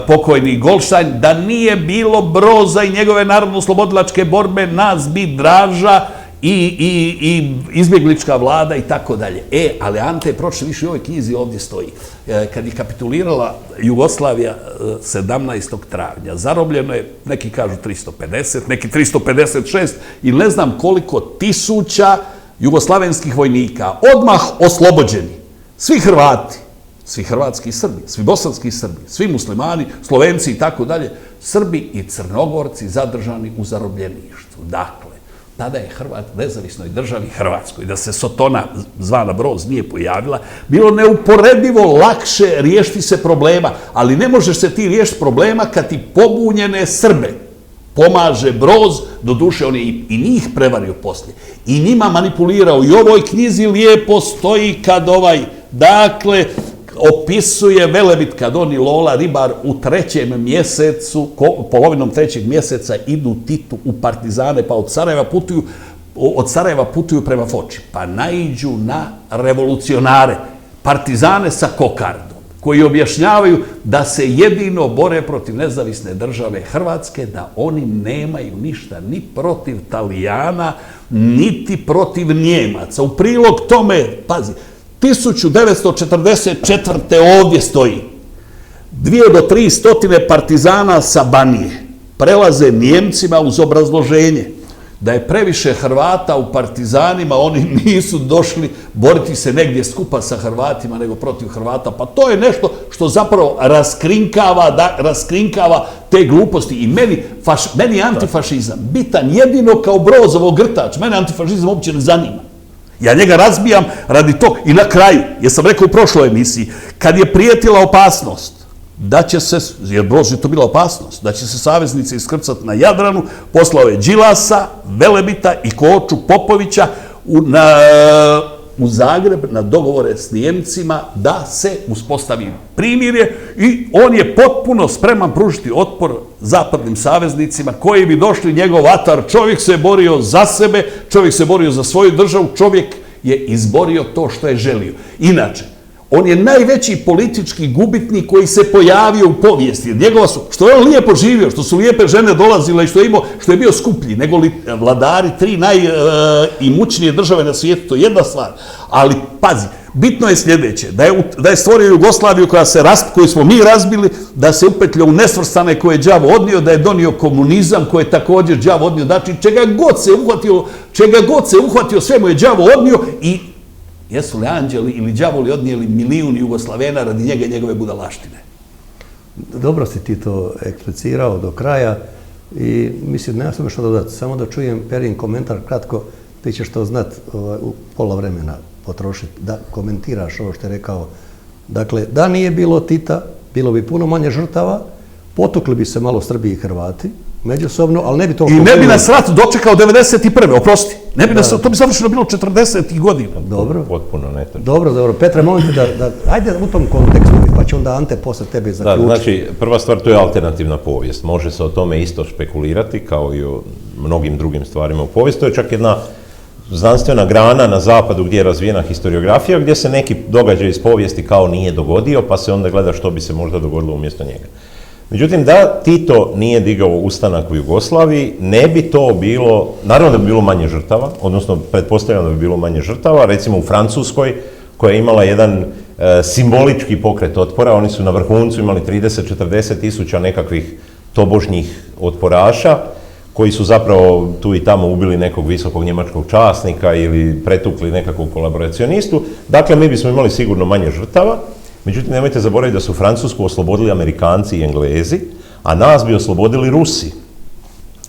Speaker 2: pokojni Goldstein, da nije bilo Broza i njegove narodno-oslobodilačke borbe, nas bi Draža i izbjeglička vlada i tako dalje. Ali Ante je prošle više u ovoj knjizi ovdje stoji. Kad je kapitulirala Jugoslavija 17. travnja, zarobljeno je, neki kažu 350, neki 356 i ne znam koliko tisuća jugoslavenskih vojnika, odmah oslobođeni. Svi Hrvati, svi hrvatski Srbi, svi bosanski Srbi, svi muslimani, Slovenci i tako dalje, Srbi i Crnogorci zadržani u zarobljeništvu. Dakle, tada je Hrvat nezavisnoj državi Hrvatskoj, da se Sotona zvana Broz nije pojavila, bilo neuporedivo lakše riješiti se problema, ali ne možeš se ti riješiti problema kad ti pobunjene Srbe pomaže Broz, doduše on je i njih prevario poslije, i njima manipulirao. I u ovoj knjizi lijepo stoji kad dakle, opisuje Velebit kad on i Lola Ribar u 3. mjesecu, polovinom 3. mjeseca idu Titu u partizane, pa od Sarajeva putuju prema Foči, pa naiđu na revolucionare, partizane sa kokardom, koji objašnjavaju da se jedino bore protiv nezavisne države Hrvatske, da oni nemaju ništa ni protiv Talijana, niti protiv Njemaca. U prilog tome, pazi, 1944. ovdje stoji 2 do 300 partizana sa Banije prelaze Njemcima uz obrazloženje da je previše Hrvata u partizanima, oni nisu došli boriti se negdje skupa sa Hrvatima, nego protiv Hrvata. Pa to je nešto što zapravo raskrinkava te gluposti. I meni je antifašizam bitan jedino kao Brozovog grtač. Mene antifašizam uopće ne zanima. Ja njega razbijam radi tog. I na kraju, jer sam rekao u prošloj emisiji, kad je prijetila opasnost da će se, jer Broz je to bila opasnost, da će se saveznici iskrcati na Jadranu, poslao je Đilasa, Velebita i Koču Popovića u Zagreb na dogovore s Nijemcima da se uspostavi primirje i on je potpuno spreman pružiti otpor zapadnim saveznicima koji bi došli njegov atar. Čovjek se je borio za sebe, čovjek se je borio za svoju državu, čovjek je izborio to što je želio. Inače, on je najveći politički gubitnik koji se pojavio u povijesti. Njegova su, što je on lijepo živio, što su lijepe žene dolazile i što je bio skuplji nego li vladari 3 najimućnije države na svijetu. To je jedna stvar. Ali, pazi, bitno je sljedeće, da je stvorio Jugoslaviju koju smo mi razbili, da se upetljao u nesvrstane koje je đavo odnio, da je donio komunizam koje je također đavo odnio. Znači, čega god se uhvatio, sve mu je đavo odnio i jesu li anđeli ili đavoli odnijeli milijun Jugoslavena radi njega i njegove budalaštine?
Speaker 1: Dobro si ti to eksplicirao do kraja i mislim, nema sam što dodati. Samo da čujem Perin komentar kratko, ti ćeš to znat u pola vremena potrošiti, da komentiraš ovo što je rekao. Dakle, da nije bilo Tita, bilo bi puno manje žrtava, potukli bi se malo Srbi i Hrvati, međusobno, ali ne bi to...
Speaker 2: I ne bi nas rat dočekao 91. Oprosti. To bi završeno bilo 40. godina.
Speaker 1: Dobro.
Speaker 3: Potpuno netočno.
Speaker 1: Dobro. Petre, molim te da... Ajde u tom kontekstu, pa će onda Ante posle tebe zaključiti.
Speaker 3: Da, znači, prva stvar, to je alternativna povijest. Može se o tome isto špekulirati, kao i o mnogim drugim stvarima u povijesti. To je čak jedna znanstvena grana na zapadu gdje je razvijena historiografija, gdje se neki događaj iz povijesti kao nije dogodio, pa se onda gleda što bi se možda dogodilo umjesto njega. Međutim, da Tito nije digao ustanak u Jugoslaviji, ne bi to bilo, naravno da bi bilo manje žrtava, odnosno pretpostavljam da bi bilo manje žrtava, recimo u Francuskoj, koja je imala jedan simbolički pokret otpora, oni su na vrhuncu imali 30-40 tisuća nekakvih tobožnjih otporaša, koji su zapravo tu i tamo ubili nekog visokog njemačkog časnika ili pretukli nekakvog kolaboracionistu. Dakle, mi bismo imali sigurno manje žrtava. Međutim, nemojte zaboraviti da su Francusku oslobodili Amerikanci i Englezi, a nas bi oslobodili Rusi.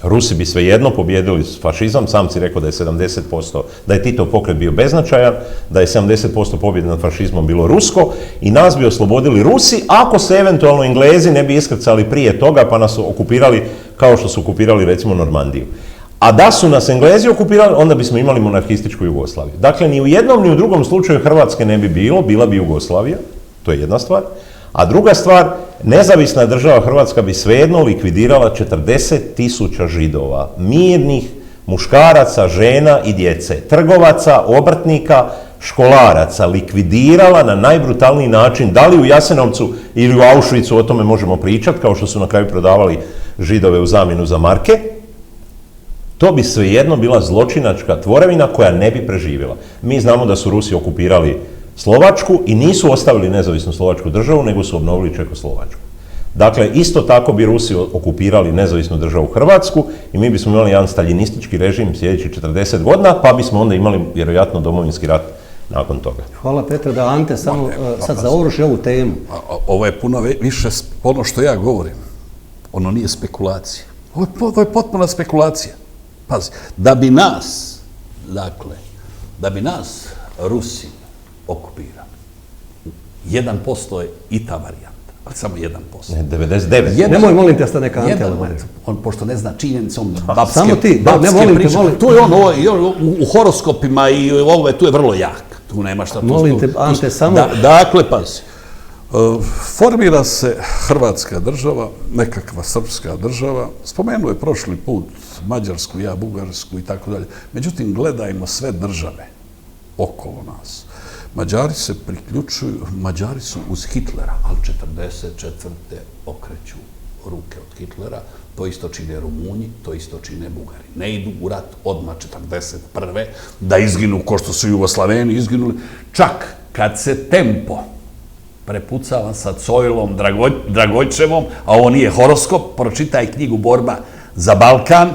Speaker 3: Rusi bi svejedno pobjedili fašizam, sam si rekao da je 70%, da je Titov pokret bio beznačajan, da je 70% pobjede nad fašizmom bilo rusko i nas bi oslobodili Rusi, ako se eventualno Englezi ne bi iskrcali prije toga pa nas okupirali kao što su okupirali recimo Normandiju. A da su nas Englezi okupirali, onda bismo imali monarhističku Jugoslaviju. Dakle, ni u jednom ni u drugom slučaju Hrvatske ne bi bilo, bila bi Jugoslavija. To je jedna stvar. A druga stvar, nezavisna država Hrvatska bi svejedno likvidirala 40.000 Židova, mirnih muškaraca, žena i djece, trgovaca, obrtnika, školaraca, likvidirala na najbrutalniji način, da li u Jasenovcu ili u Auschwitzu, o tome možemo pričati, kao što su na kraju prodavali Židove u zamjenu za marke. To bi svejedno bila zločinačka tvorevina koja ne bi preživjela. Mi znamo da su Rusi okupirali Slovačku i nisu ostavili nezavisnu Slovačku državu, nego su obnovili Čekoslovačku. Dakle, isto tako bi Rusi okupirali nezavisnu državu Hrvatsku i mi bismo imali jedan staljinistički režim sljedećih 40 godina, pa bismo onda imali vjerojatno domovinski rat nakon toga.
Speaker 1: Hvala Petre, da Ante samo sad završi ovu temu.
Speaker 2: Ovo je puno više ono što ja govorim. Ono nije spekulacija. Ovo je potpuna spekulacija. Pazi, da bi nas Rusi okupirali, 1% je i ta varijanta, ali samo 1%.
Speaker 3: Ne, 99%.
Speaker 1: Nemoj, molim te, sta neka Ante.
Speaker 2: On, pošto ne zna činjenice, on
Speaker 1: samo ti, ne molim te, molim.
Speaker 2: Tu je on u horoskopima i ove, tu je vrlo jak. Tu nema šta.
Speaker 1: Molim te, Ante, samo...
Speaker 2: Dakle, pazi, formira se Hrvatska država, nekakva srpska država, spomenuo je prošli put Mađarsku, ja Bugarsku i tako dalje. Međutim, gledajmo sve države okolo nas. Mađari se priključuju, Mađari su uz Hitlera, ali 44. okreću ruke od Hitlera, to isto čine Rumunji, to isto čine Bugari. Ne idu u rat odmah 41. da izginu, ko što su Jugoslaveni izginuli. Čak kad se tempo prepucava sa Cojlom Dragojčevom, a ovo nije horoskop, pročitaj knjigu Borba za Balkan,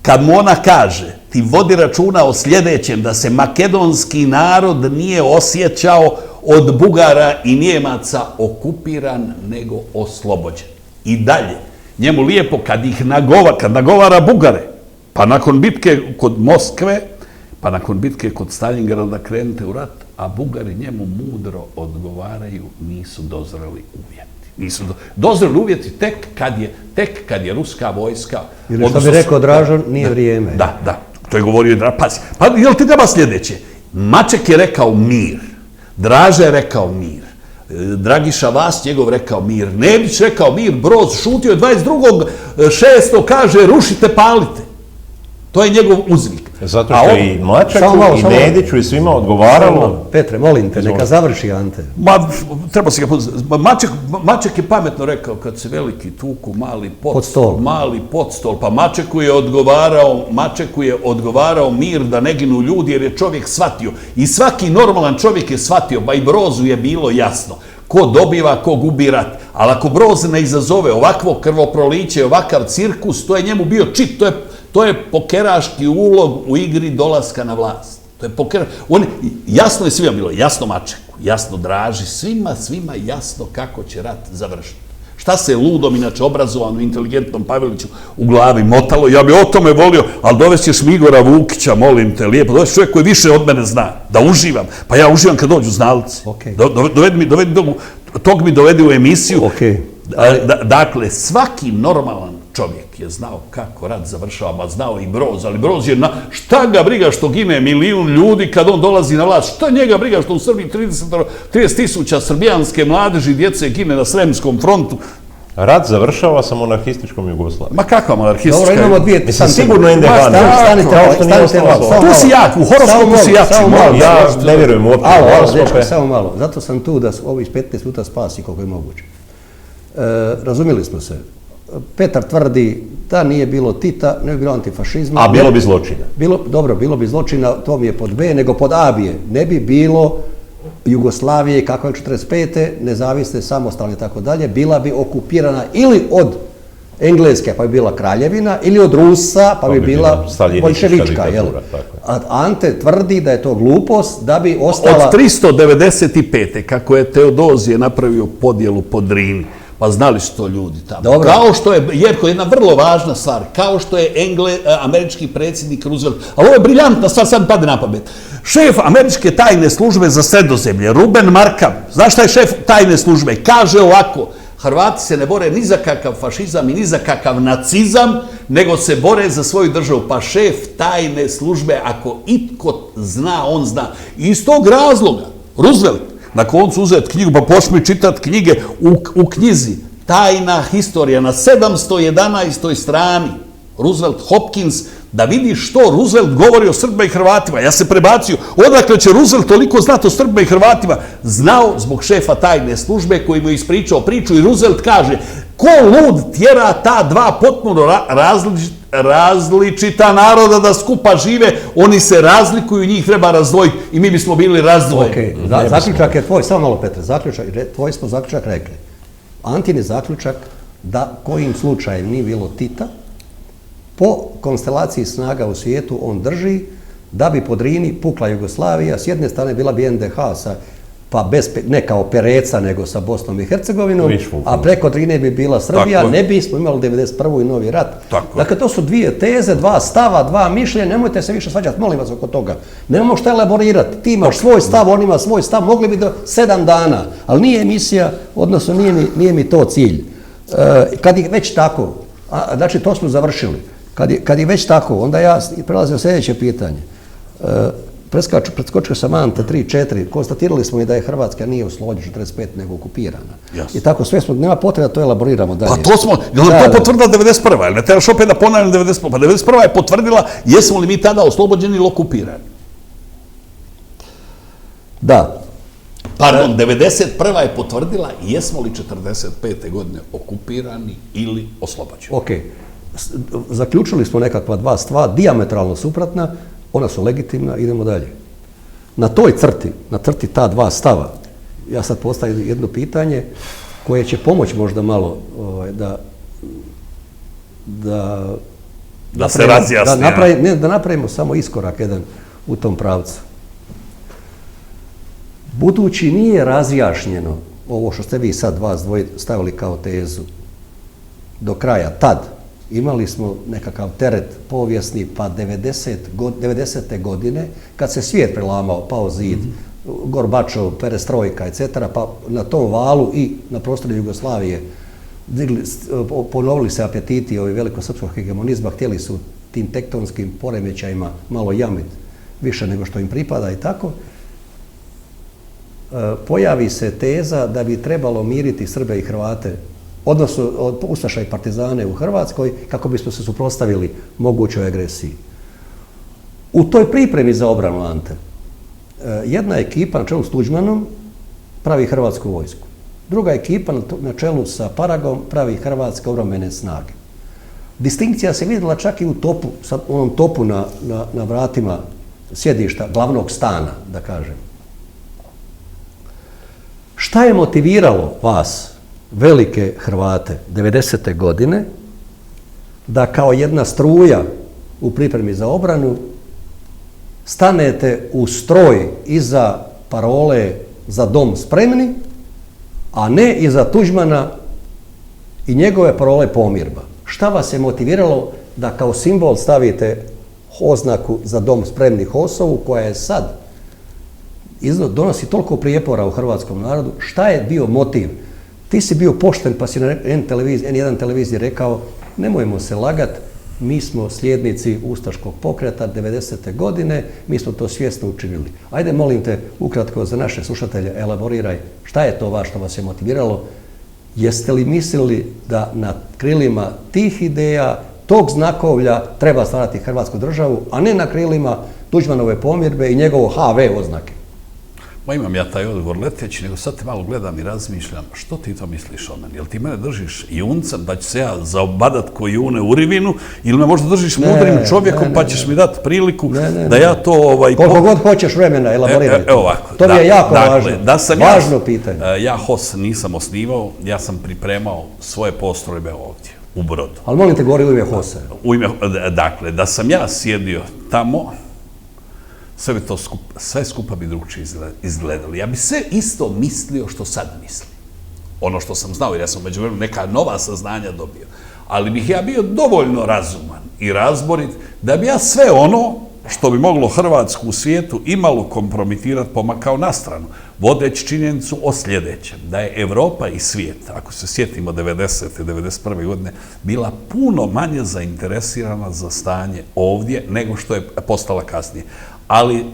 Speaker 2: kad mu ona kaže, ti vodi računa o sljedećem, da se makedonski narod nije osjećao od Bugara i Njemaca okupiran, nego oslobođen. I dalje, njemu lijepo kad nagovara Bugare, pa nakon bitke kod Moskve, pa nakon bitke kod Stalingrada krenete u rat, a Bugari njemu mudro odgovaraju, nisu dozreli uvjeti. Dozreli uvjeti tek kad je ruska vojska...
Speaker 1: Ili što bi rekao Dražan, nije vrijeme.
Speaker 2: Da, to je govorio, pazi, pa jel ti treba sljedeće? Maček je rekao mir, Draže je rekao mir, Dragiša Vasić njegov rekao mir, Nedić rekao mir, Broz šutio 22.6. kaže rušite, palite. To je njegov uzvik.
Speaker 3: Zato što i Mačeku i Nediću i svima odgovaralo...
Speaker 1: Petre, molim te, neka završi Ante.
Speaker 2: Treba se ga Maček je pametno rekao, kad se veliki tuku, mali pod stol, pa Mačeku je odgovarao mir da ne ginu ljudi, jer je čovjek shvatio. I svaki normalan čovjek je shvatio, pa i Brozu je bilo jasno ko dobiva, ko gubi rat. Ali ako Broz ne izazove ovakvo krvoproliće, ovakav cirkus, to je njemu bio čip, to je pokeraški ulog u igri dolaska na vlast. Jasno je svima bilo, jasno Mačeku, jasno Draži, svima jasno kako će rat završiti. Šta se ludom, inače obrazovanom, inteligentnom Paveliću u glavi motalo, ja bi o tome volio, ali dovestiš mi Igora Vukića, molim te, lijepo, dovesti čovjek koji više od mene zna, da uživam, pa ja uživam kad dođu znalci. Tog mi dovedi u emisiju. Dakle, svaki normalan čovjek je znao kako rat završava, ma znao i Broz, ali Broz je, šta ga briga što gine milijun ljudi kad on dolazi na vlast, šta njega briga što u Srbiji 30.000 srbijanske mladeži, djece gine na Sremskom frontu.
Speaker 3: Rat završava sa monarhističkom Jugoslavijom.
Speaker 2: Ma kakva monarhistička?
Speaker 1: Dobro, imamo dvije...
Speaker 3: Mislim, sigurno NDH.
Speaker 2: Tu si jak, u horoskopu si jači.
Speaker 3: Ja ne vjerujem uopće u horoskope.
Speaker 1: Samo malo, zato sam tu da ovih 15 puta spasi koliko je moguće. Razumjeli smo se. Petar tvrdi da nije bilo Tita, ne bi bilo antifašizma.
Speaker 3: A bilo bi zločina.
Speaker 1: Dobro, bilo bi zločina, to mi je pod B, nego pod A bi je. Ne bi bilo Jugoslavije, kako je 45. nezavisne, samostalne i tako dalje, bila bi okupirana ili od Engleske, pa bi bila kraljevina, ili od Rusa, pa bi bila bolševička. A Ante tvrdi da je to glupost, da bi ostala...
Speaker 2: Od 395. kako je Teodozije napravio podjelu po Drini, pa znali su to ljudi tamo.
Speaker 1: Dobro.
Speaker 2: Kao što je, Jerko, jedna vrlo važna stvar, kao što je američki predsjednik Roosevelt, ali ovo je briljantna stvar, sad mi padne na pamet. Šef američke tajne službe za Sredozemlje, Ruben Markham, znaš šta je šef tajne službe? Kaže ovako, Hrvati se ne bore ni za kakav fašizam i ni za kakav nacizam, nego se bore za svoju državu. Pa šef tajne službe, ako itko zna, on zna. I iz tog razloga, Roosevelt, na koncu uzeti knjigu, pa počmi čitati knjige u knjizi Tajna historija na 711. strani. Roosevelt Hopkins, da vidi što Roosevelt govori o Srbima i Hrvatima. Ja se prebacio, odakle će Roosevelt toliko znati o Srbima i Hrvatima? Znao zbog šefa tajne službe koji mu je ispričao priču i Roosevelt kaže, ko lud tjera ta dva potpuno različita naroda da skupa žive, oni se razlikuju, njih treba razdvojiti i mi bismo bili razdvojeni.
Speaker 1: Zaključak je tvoj, samo malo Petre, tvoj smo zaključak rekli. Antin je zaključak da kojim slučajem nije bilo Tita, po konstelaciji snaga u svijetu on drži da bi po Drini pukla Jugoslavija, s jedne strane bila bi NDH pa ne kao Pereca, nego sa Bosnom i Hercegovinom, a preko Drine bi bila Srbija, ne bismo imali 91. i novi rat. Dakle, to su dvije teze, dva stava, dva mišljenja, nemojte se više svađati, molim vas oko toga. Nemamo šta elaborirati, ti imaš svoj stav, on ima svoj stav, mogli bi do 7 dana, ali nije emisija, odnosno nije mi to cilj. Kad je već tako, znači to smo završili, kad je već tako, onda ja prelazim na sljedeće pitanje. Preskočio sam Ante 3-4, konstatirali smo i da je Hrvatska nije oslobođena 45 nego okupirana. I tako sve smo, nema potrebe da to elaboriramo dalje.
Speaker 2: Pa to smo, to potvrdila 91. Ali ne trebaš opet da ponavljam 91. Pa 91. je potvrdila jesmo li mi tada oslobođeni ili okupirani.
Speaker 1: Da.
Speaker 2: Pardon, 91. je potvrdila jesmo li 45. godine okupirani ili oslobađeni.
Speaker 1: Ok, zaključili smo nekakva dva stava, dijametralno suprotna, ona su legitimna, idemo dalje. Na toj crti, na crti ta dva stava, ja sad postavim jedno pitanje koje će pomoći možda malo
Speaker 2: da se razjasni.
Speaker 1: Da napravimo samo iskorak jedan u tom pravcu. Budući nije razjašnjeno ovo što ste vi sad vas dvoje stavili kao tezu do kraja, tad imali smo nekakav teret povijesni, pa 90. godine, kad se svijet prelamao, pao zid, Gorbačov, perestrojka, etc., pa na tom valu i na prostoru Jugoslavije ponovili se apetiti ovih velikosrpskog hegemonizma, htjeli su tim tektonskim poremećajima malo jamiti više nego što im pripada i tako. Pojavi se teza da bi trebalo miriti Srbe i Hrvate, odnosno ustaša i partizane u Hrvatskoj, kako bismo se suprotstavili mogućoj agresiji. U toj pripremi za obranu, Ante, jedna ekipa na čelu s Tuđmanom pravi hrvatsku vojsku. Druga ekipa na čelu sa Paragom pravi hrvatske obrambene snage. Distinkcija se vidjela čak i u topu, onom topu na vratima sjedišta, glavnog stana, da kažem. Šta je motiviralo vas, velike Hrvate, 90. godine, da kao jedna struja u pripremi za obranu stanete u stroj iza parole za dom spremni, a ne iza Tuđmana i njegove parole pomirba? Šta vas je motiviralo da kao simbol stavite oznaku za dom spremni HOS-ovu, koja je sad donosi toliko prijepora u hrvatskom narodu? Šta je bio motiv? Ti si bio pošten pa si na N1 televiziji rekao, nemojmo se lagat, mi smo slijednici ustaškog pokreta 90. godine, mi smo to svjesno učinili. Ajde, molim te, ukratko za naše slušatelje, elaboriraj šta je to što vas je motiviralo. Jeste li mislili da na krilima tih ideja, tog znakovlja treba stvarati Hrvatsku državu, a ne na krilima Tuđmanove pomirbe i njegovo HV oznake?
Speaker 2: Ma imam ja taj odgovor leteći, nego sad te malo gledam i razmišljam, što ti to misliš o meni? Jel ti mene držiš juncem, da ću se ja zaobadat ko june u rivinu, ili me možda držiš mudrim čovjekom, pa ćeš mi dati priliku da ja to...
Speaker 1: Koliko god hoćeš vremena, elaboriraj.
Speaker 2: Evo ovako.
Speaker 1: To mi je jako važno pitanje.
Speaker 2: Ja HOS nisam osnivao, ja sam pripremao svoje postrojbe ovdje, u Brodu.
Speaker 1: Ali molim te, govori u ime HOS-a.
Speaker 2: Dakle, da sam ja sjedio tamo, sve skupa bi drugčije izgledalo. Ja bi sve isto mislio što sad mislim. Ono što sam znao, jer ja sam međuvremenu neka nova saznanja dobio. Ali bih ja bio dovoljno razuman i razborit da bi ja sve ono što bi moglo Hrvatsku u svijetu imalo kompromitirati pomakao na stranu, vodeći činjenicu o sljedećem, da je Evropa i svijet, ako se sjetimo 90. i 91. godine, bila puno manje zainteresirana za stanje ovdje nego što je postala kasnije. Ali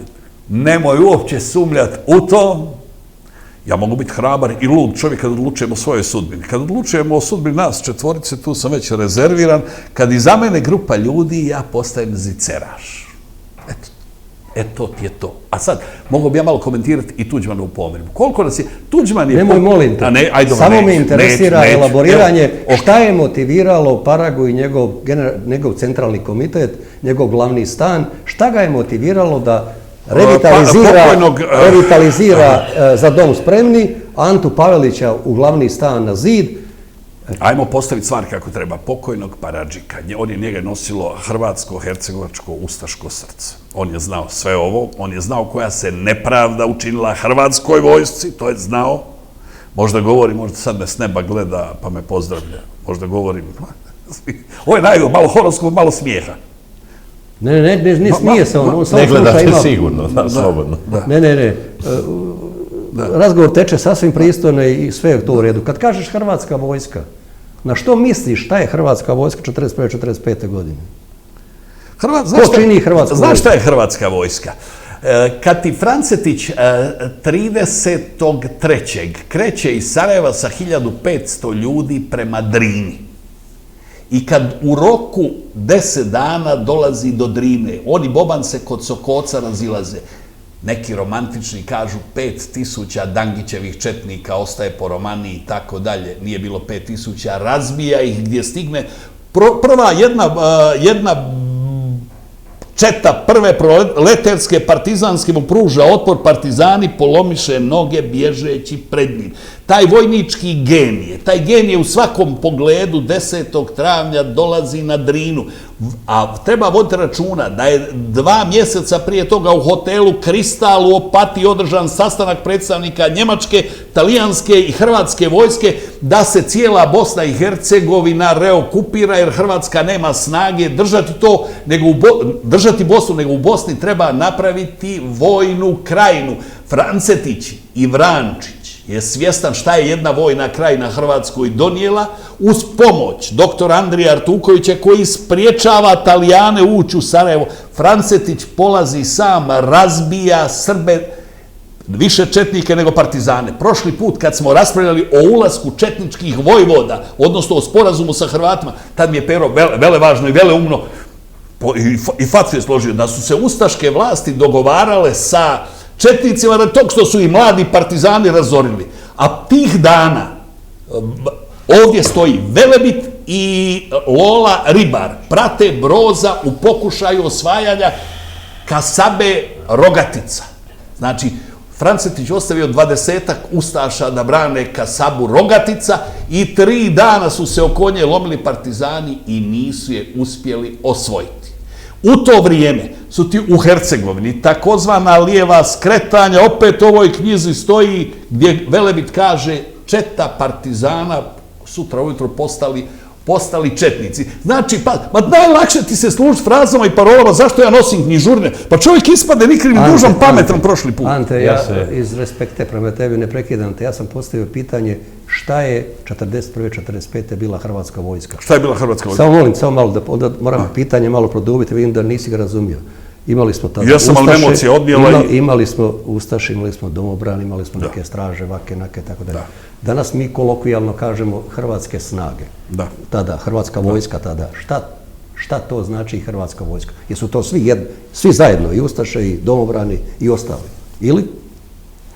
Speaker 2: nemoj uopće sumnjati u to. Ja mogu biti hrabar i lud čovjek kad odlučujemo o svojoj sudbini. Kad odlučujemo o sudbini nas četvorice, tu sam već rezerviran. Kad iza mene grupa ljudi, ja postajem ziceraš. Eto ti je to. A sad, mogu bi ja malo komentirati i Tuđmanovu pomirbu. Koliko nas je... Tuđman je...
Speaker 1: Nemoj, molim te. Samo me interesira elaboriranje šta je motiviralo Paragu i njegov centralni komitet, njegov glavni stan, šta ga je motiviralo da revitalizira za dom spremni, Antu Pavelića u glavni stan na zid.
Speaker 2: Ajmo postaviti stvar kako treba. Pokojnog Paradžika. On je njega nosilo hrvatsko, hercegovačko, ustaško srce. On je znao sve ovo. On je znao koja se nepravda učinila hrvatskoj vojsci. To je znao. Možda govori, možda sad me s neba gleda pa me pozdravlja. Možda govorim... Ovo je najgore, malo horoskop, malo smijeha.
Speaker 1: Ne smije se on.
Speaker 3: Ne gledate sigurno, slobodno.
Speaker 1: Ne. Razgovor teče sasvim pristojno i sve je to u redu. Kad kažeš Hrvatska vojska, na što misliš šta je Hrvatska vojska 41-45. godine? Ko čini Hrvatsku vojsku?
Speaker 2: Znaš šta je Hrvatska vojska? Kad ti Francetić 30.3. kreće iz Sarajeva sa 1500 ljudi prema Drini i kad u roku 10 dana dolazi do Drine, oni Boban se kod Sokoca razilaze, neki romantični kažu 5000 Dangićevih četnika ostaje po Romaniji i tako dalje. Nije bilo 5000, razbija ih gdje stigne. Prva jedna četa prve proleterske partizanske mu pruža otpor, partizani polomiše noge bježeći pred njim. Taj vojnički genije, taj genije u svakom pogledu 10. travnja dolazi na Drinu, a treba voditi računa da je 2 mjeseca prije toga u hotelu Kristal u Opatiji održan sastanak predstavnika Njemačke, Talijanske i Hrvatske vojske da se cijela Bosna i Hercegovina reokupira jer Hrvatska nema snage držati Bosnu, nego u Bosni treba napraviti vojnu krajinu. Francetić i Vrančić je svjestan šta je jedna vojna krajina Hrvatskoj donijela uz pomoć doktora Andrija Artukovića koji spriječava Talijane ući u Sarajevo. Francetić polazi sam, razbija Srbe, više četnike nego partizane. Prošli put kad smo raspravljali o ulasku četničkih vojvoda, odnosno o sporazumu sa Hrvatima, tad mi je Pero vele važno i vele umno i facu je složio da su se ustaške vlasti dogovarale sa četnicima da tog što su i mladi partizani razorili. A tih dana ovdje stoji Velebit i Lola Ribar. Prate Broza u pokušaju osvajanja kasabe Rogatica. Znači, Francetić ostavio 20-ak ustaša da brane kasabu Rogatica i 3 dana su se oko nje lomili partizani i nisu je uspjeli osvojiti. U to vrijeme su ti u Hercegovini takozvana lijeva skretanja, opet u ovoj knjizi stoji gdje Velebit kaže četa partizana sutra ujutro postali četnici. Znači, pa najlakše ti se služiti frazama i parolama zašto ja nosim knjižurne. Pa čovjek ispade ni kriv ni dužan pametan prošli put.
Speaker 1: Ante, ja iz respekte prema tebi ne prekidam te. Ja sam postavio pitanje šta je 41. 45. bila Hrvatska vojska.
Speaker 2: Šta je bila Hrvatska vojska?
Speaker 1: Samo malo, da onda moram pitanje malo produbiti, vidim da nisi ga razumio. Imali smo tada
Speaker 2: ja sam ali emocije odnijela
Speaker 1: imali smo Ustaše, imali smo domobran, imali smo neke straže, vake, nake, tako dalje. Danas mi kolokvijalno kažemo hrvatske snage. Tada, Hrvatska vojska tada. Šta to znači Hrvatska vojska? Jesu to svi zajedno, i Ustaše, i domobrani, i ostali? Ili?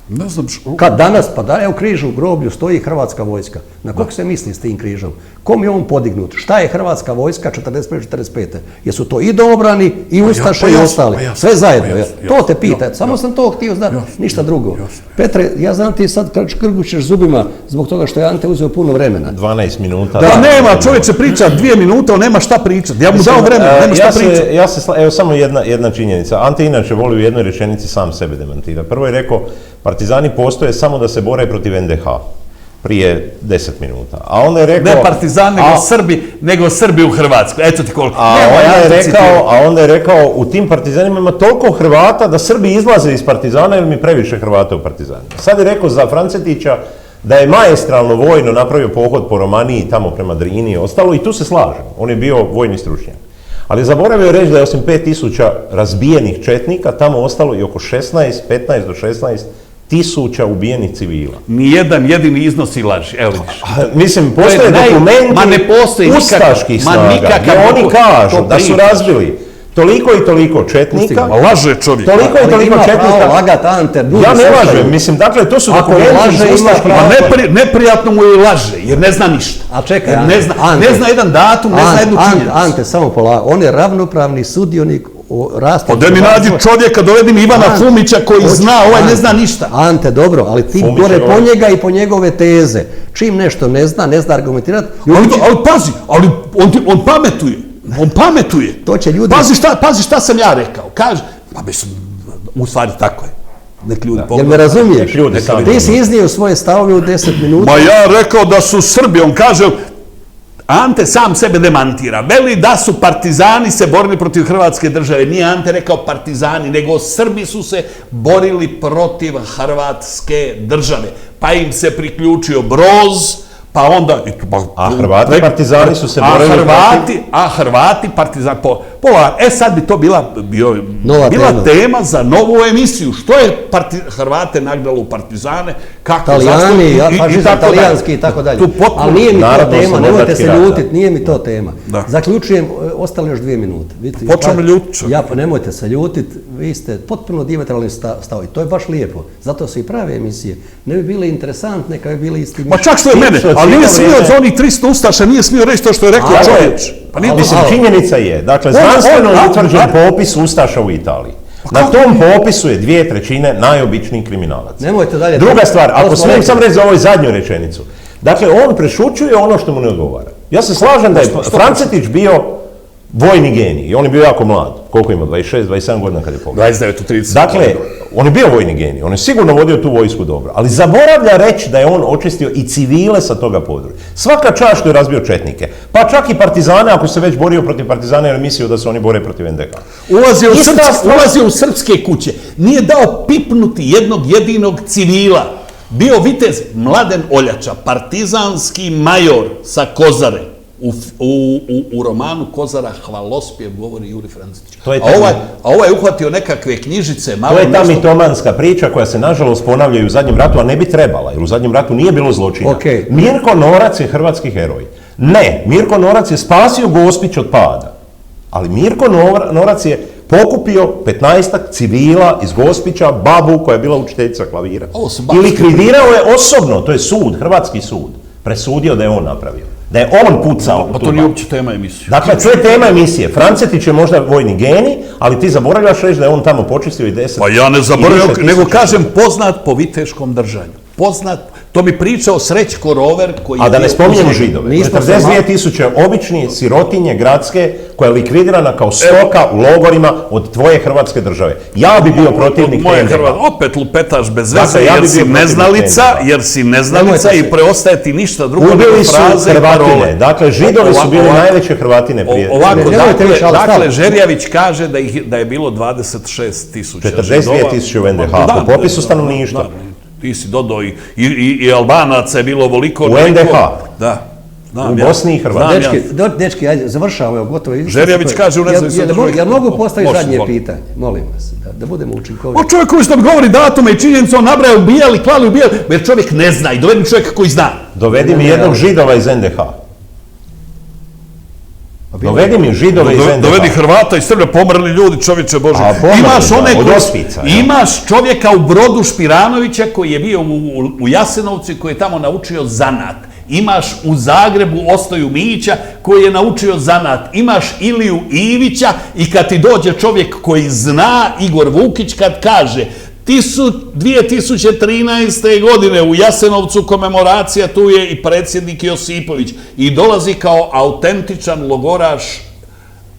Speaker 2: Ne znam
Speaker 1: kad danas, pa da, evo križ u groblju stoji Hrvatska vojska. Na kog se misli s tim križom? Kom je on podignut? Šta je Hrvatska vojska 41-45? Jesu to i domobrani, i Ustaše, i ostali? Sve zajedno. To te pita. Samo sam to htio znati, ništa drugo. Petre, ja znam ti sad krgućeš zubima zbog toga što je Ante uzeo puno vremena.
Speaker 3: 12 minuta.
Speaker 2: Da, nema, čovjek će pričati 2 minute, on nema šta pričati. Ja mu dao vremena, nema šta pričati.
Speaker 3: Evo samo jedna činjenica. Ante inače voli u jednoj rečenici sam sebe demantira. Prvo je rekao, partizani postoje samo da se bore protiv NDH. Prije 10 minuta. A onda je rekao...
Speaker 2: Ne partizani, nego Srbi u Hrvatskoj. Eto ti koliko.
Speaker 3: A onda je rekao, u tim partizanima ima toliko Hrvata da Srbi izlaze iz partizana jer mi previše Hrvata u partizanima. Sad je rekao za Francetića da je maestralno vojno napravio pohod po Romaniji, tamo prema Drini i ostalo, i tu se slažem. On je bio vojni stručnjak. Ali zaboravio reći da je osim 5000 razbijenih četnika tamo ostalo i oko 15 do 16 tisuća ubijenih civila.
Speaker 2: Nijedan jedini iznos i laži. Evo vidiš.
Speaker 3: Mislim, postoje dokumenti ustaških snaga gdje oni kažu da su razbili toliko i toliko četnika.
Speaker 2: Laže čovjek.
Speaker 3: Toliko i toliko četnika.
Speaker 1: Lagat, Ante,
Speaker 3: ja ne lažem. Mislim, dakle, to su dokumenti ustaških.
Speaker 2: Neprijatno mu je laže, jer ne zna ništa.
Speaker 1: A čekaj,
Speaker 2: ne zna jedan datum, ne zna jednu činjenicu.
Speaker 1: Ante, samo polako. On je ravnopravni sudionik u rastu.
Speaker 2: Da mi nađi čovjeka, dovedim Ivana Fumića koji zna, ovaj ne zna ništa.
Speaker 1: Ante, dobro, ali ti gore po njega i po njegove teze. Čim nešto ne zna argumentirati.
Speaker 2: Ali pazi, on pametuje. On pametuje.
Speaker 1: To će ljudi...
Speaker 2: Pazi šta sam ja rekao. Kaže, pa mislim, u stvari tako je. Nek ljudi pogledaju.
Speaker 1: Jel me razumiješ? Ti si iznio svoje stavove u 10 minuta.
Speaker 2: Ma ja rekao da su Srbi, on kaže, Ante sam sebe demantira. Veli da su partizani se borili protiv Hrvatske države. Nije Ante rekao partizani, nego Srbi su se borili protiv Hrvatske države. Pa im se priključio Broz, pa onda...
Speaker 3: A Hrvati partizani su se borili protiv...
Speaker 2: A Hrvati partizani... pola. Sad bi to bila tema za novu emisiju. Što je Hrvate nagnalo u partizane, kako
Speaker 1: Talijani, fašizam talijanski i tako dalje. Ali nije mi to tema, nemojte se ljutiti, nije mi to tema. Zaključujem, ostale još 2 minute.
Speaker 2: Počnemo ljutiti.
Speaker 1: Nemojte se ljutiti, vi ste potpuno dijametralni stavovi. To je baš lijepo. Zato su i prave emisije. Ne bi bile interesantne kad bi bile isti.
Speaker 2: Ma čak što je mene, ali nije smio za onih 300 ustaša, nije smio reći to što je rekao čovječ.
Speaker 3: Mislim, činjenica je, dakle, znanstveno utvrđen popis ustaša u Italiji. Na tom popisu je 2/3 najobičnijih kriminalaca.
Speaker 1: Nemojte dalje.
Speaker 3: Druga stvar, ako smijem sam reći za ovu zadnju rečenicu. Dakle, on prešućuje ono što mu ne odgovara. Ja se slažem da je Francetić bio vojni genij i on je bio jako mlad. Koliko ima? 26, 27 godina kad je pogledao.
Speaker 2: 29, 30.
Speaker 3: Dakle, on je bio vojni genij, on je sigurno vodio tu vojsku dobro, ali zaboravlja reći da je on očistio i civile sa toga područja. Svaka čast što je razbio četnike, pa čak i partizane, ako se već borio protiv partizana, jer mislio da se oni bore protiv NDH.
Speaker 2: Ulazio u srpske kuće, nije dao pipnuti jednog jedinog civila. Bio vitez Mladen Oljača, partizanski major sa Kozare. U romanu Kozara hvalospjev govori Juri Francetić. A ovaj uhvatio nekakve knjižice.
Speaker 3: To je ta mitomanska priča koja se nažalost ponavlja i u zadnjem ratu, a ne bi trebala, jer u zadnjem ratu nije bilo zločina. Mirko Norac je hrvatski heroj. Ne, Mirko Norac je spasio Gospić od pada. Ali Mirko Norac je pokupio 15-ak civila iz Gospića, babu koja je bila učiteljica klavira. I likvidirao je osobno, to je sud, hrvatski sud, presudio da je on napravio. Da je on pucao.
Speaker 2: Pa to nije uopće tema emisije.
Speaker 3: Dakle, to je tema emisije. Francetić je možda vojni genij, ali ti zaboravljaš reći da je on tamo počistio i 10.
Speaker 2: Pa ja ne zaboravljam, nego kažem poznat po viteškom držanju. Poznat, to mi pričao Srećko Rover koji...
Speaker 3: A da ne spominjemo Židove. 42.000 obični sirotinje gradske koja je likvidirana kao stoka u logorima od tvoje hrvatske države. Ja bi bio protivnik NDH.
Speaker 2: Opet lupetaš bez veze, jer si neznalica i preostaje ti ništa drugo nego fraze.
Speaker 3: Ubili su Hrvatine. Dakle, Židovi su bili najveće Hrvatine prije.
Speaker 2: Dakle, Žerjavić kaže da je bilo 26.000 Židova.
Speaker 3: 42.000 u NDH, po popisu stanovništva.
Speaker 2: Ti si dodao i Albanaca je bilo ovoliko.
Speaker 3: U NDH.
Speaker 2: Da.
Speaker 3: U Bosni i Hrvatskoj.
Speaker 1: Dečki, ajde, završavamo, gotovo.
Speaker 2: Žerjavić kaže u nezavisnom.
Speaker 1: Ja mogu postaviti zadnje pitanje, molim vas, da budemo učinkoviti.
Speaker 2: O čovjek koji što mi govori datume i činjenice, on nabraja ubijali, klali, ubijali, jer čovjek ne zna i dovedi čovjeka koji zna.
Speaker 3: Dovedi mi jednog Židova iz NDH. Dovedi mi Židove iz NDH.
Speaker 2: Dovedi Hrvata i Srba, pomrli ljudi, čovječe Bože. Imaš čovjeka u Brodu Špiranovića koji je bio u Jasenovcu i koji je tamo naučio zanat. Imaš u Zagrebu Ostoju Mijića koji je naučio zanat. Imaš Iliju Ivića i kad ti dođe čovjek koji zna, Igor Vukić, kad kaže 2013. godine u Jasenovcu komemoracija, tu je i predsjednik Josipović i dolazi kao autentičan logoraš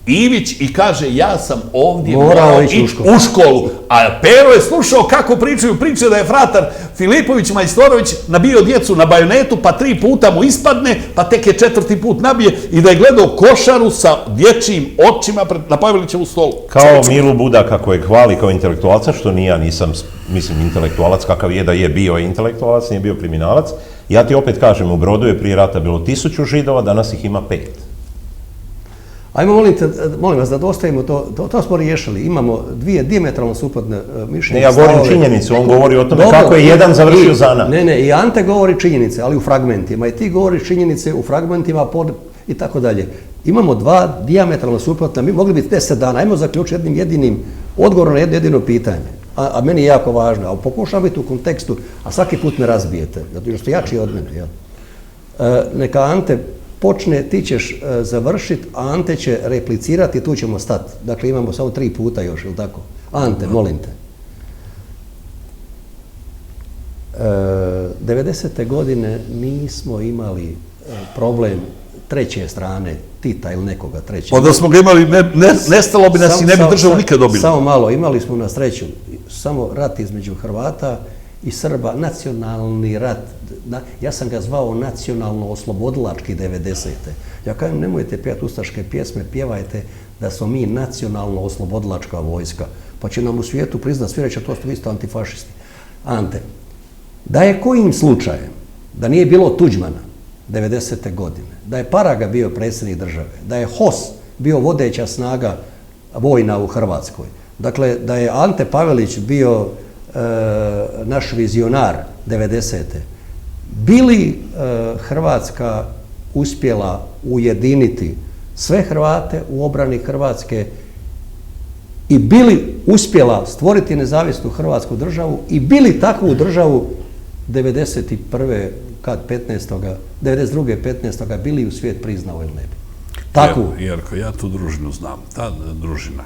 Speaker 2: Ivić i kaže ja sam ovdje morao ići u školu. A Pero je slušao kako pričaju priče da je fratar Filipović Majstorović nabio djecu na bajonetu, pa 3 puta mu ispadne, pa tek je 4. put nabije i da je gledao košaru sa dječjim očima na Pavelićevu stolu.
Speaker 3: Kao Milu Budaka kojeg hvali kao intelektualca, što ni ja nisam, mislim, intelektualac kakav je da je bio intelektualac, nije bio kriminalac. Ja ti opet kažem, u Brodu je prije rata bilo 1000 Židova, danas ih ima 5.
Speaker 1: Ajmo, molim vas da dostavimo to smo riješili. Imamo 2 dijametralno suprotne mišljenje.
Speaker 3: Ne, ja govorim činjenicu, on govori o tome kako je jedan završio zanat.
Speaker 1: Ne, i Ante govori činjenice, ali u fragmentima. I ti govoriš činjenice u fragmentima i tako dalje. Imamo 2 dijametralno suprotna, mi mogli biti 10 dana. Ajmo zaključiti jednim jedinim odgovorom na jedino pitanje. A meni je jako važno. A pokušam biti u kontekstu, a svaki put me razbijete, zato što ste jači od mene. Neka Ante počne, ti ćeš završiti, a Ante će replicirati, tu ćemo stati. Dakle, imamo samo 3 puta još, ili tako? Ante, molim te. 90. godine nismo imali problem treće strane, Tita ili nekoga trećeg.
Speaker 2: Pa da smo ga imali, nestalo bi nas i ne bi državu nikad dobili.
Speaker 1: Samo malo, imali smo na sreću samo rat između Hrvata i Srba, nacionalni rat. Ja sam ga zvao nacionalno-oslobodilački 90. Ja kažem, nemojte pjevati ustaške pjesme, pjevajte da smo mi nacionalno-oslobodilačka vojska. Pa će nam u svijetu priznat, svi reći, to ste vi isto antifašisti. Ante, da je kojim slučajem, da nije bilo Tuđmana 90. godine, da je Paraga bio predsjednik države, da je HOS bio vodeća snaga vojna u Hrvatskoj. Dakle, da je Ante Pavelić bio naš vizionar 90. Bi li Hrvatska uspjela ujediniti sve Hrvate u obrani Hrvatske i bi li uspjela stvoriti nezavisnu Hrvatsku državu i bi li takvu državu 91. kad 15. 92. 15. bili u svijet priznao ili ne bi? Takvu.
Speaker 2: Jerko, ja tu družinu znam. Ta družina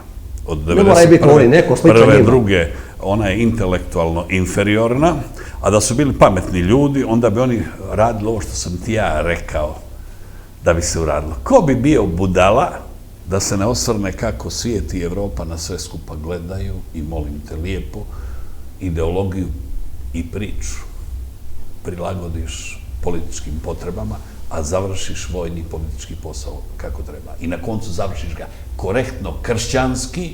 Speaker 2: od
Speaker 1: Ne mora biti oni, neko sličan njima.
Speaker 2: druge, ona je intelektualno inferiorna, a da su bili pametni ljudi, onda bi oni radili ovo što sam ti ja rekao da bi se uradilo. Ko bi bio budala da se ne osvrne kako svijet i Evropa na sve skupa gledaju i molim te lijepo, ideologiju i priču prilagodiš političkim potrebama, a završiš vojni i politički posao kako treba. I na koncu završiš ga korektno kršćanski,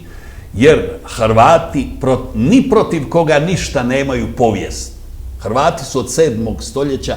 Speaker 2: jer Hrvati ni protiv koga ništa nemaju povijest. Hrvati su od 7. stoljeća,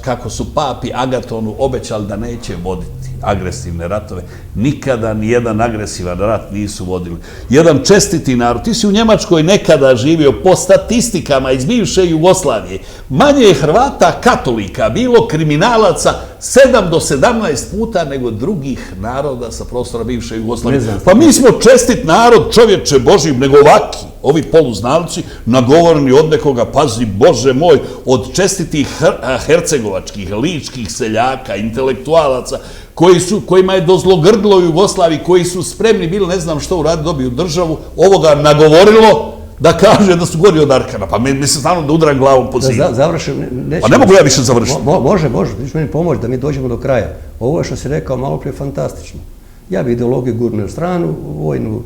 Speaker 2: kako su papi Agatonu obećali da neće voditi agresivne ratove, nikada ni jedan agresivan rat nisu vodili. Jedan čestiti narod, ti si u Njemačkoj nekada živio, po statistikama iz bivše Jugoslavije, manje je Hrvata katolika bilo kriminalaca 7 do 17 puta nego drugih naroda sa prostora bivše Jugoslavije. Pa mi smo čestit narod, čovječe Božji, nego ovaki, ovi poluznalci, nagovoreni od nekoga, pazi Bože moj, od čestitih hercegovačkih, ličkih seljaka, intelektualaca, kojima je dozlogrdlo u Jugoslaviji, koji su spremni bili, ne znam što uraditi, dobiju državu, ovoga nagovorilo da kaže da su gori od Arkana. Pa mi se stvarno da udram glavom po zidu. Pa ne mogu ja više završiti.
Speaker 1: Može, ti ću meni pomoći da mi dođemo do kraja. Ovo je što si rekao malo prije fantastično. Ja bi ideologiju gurnuo u stranu, vojnu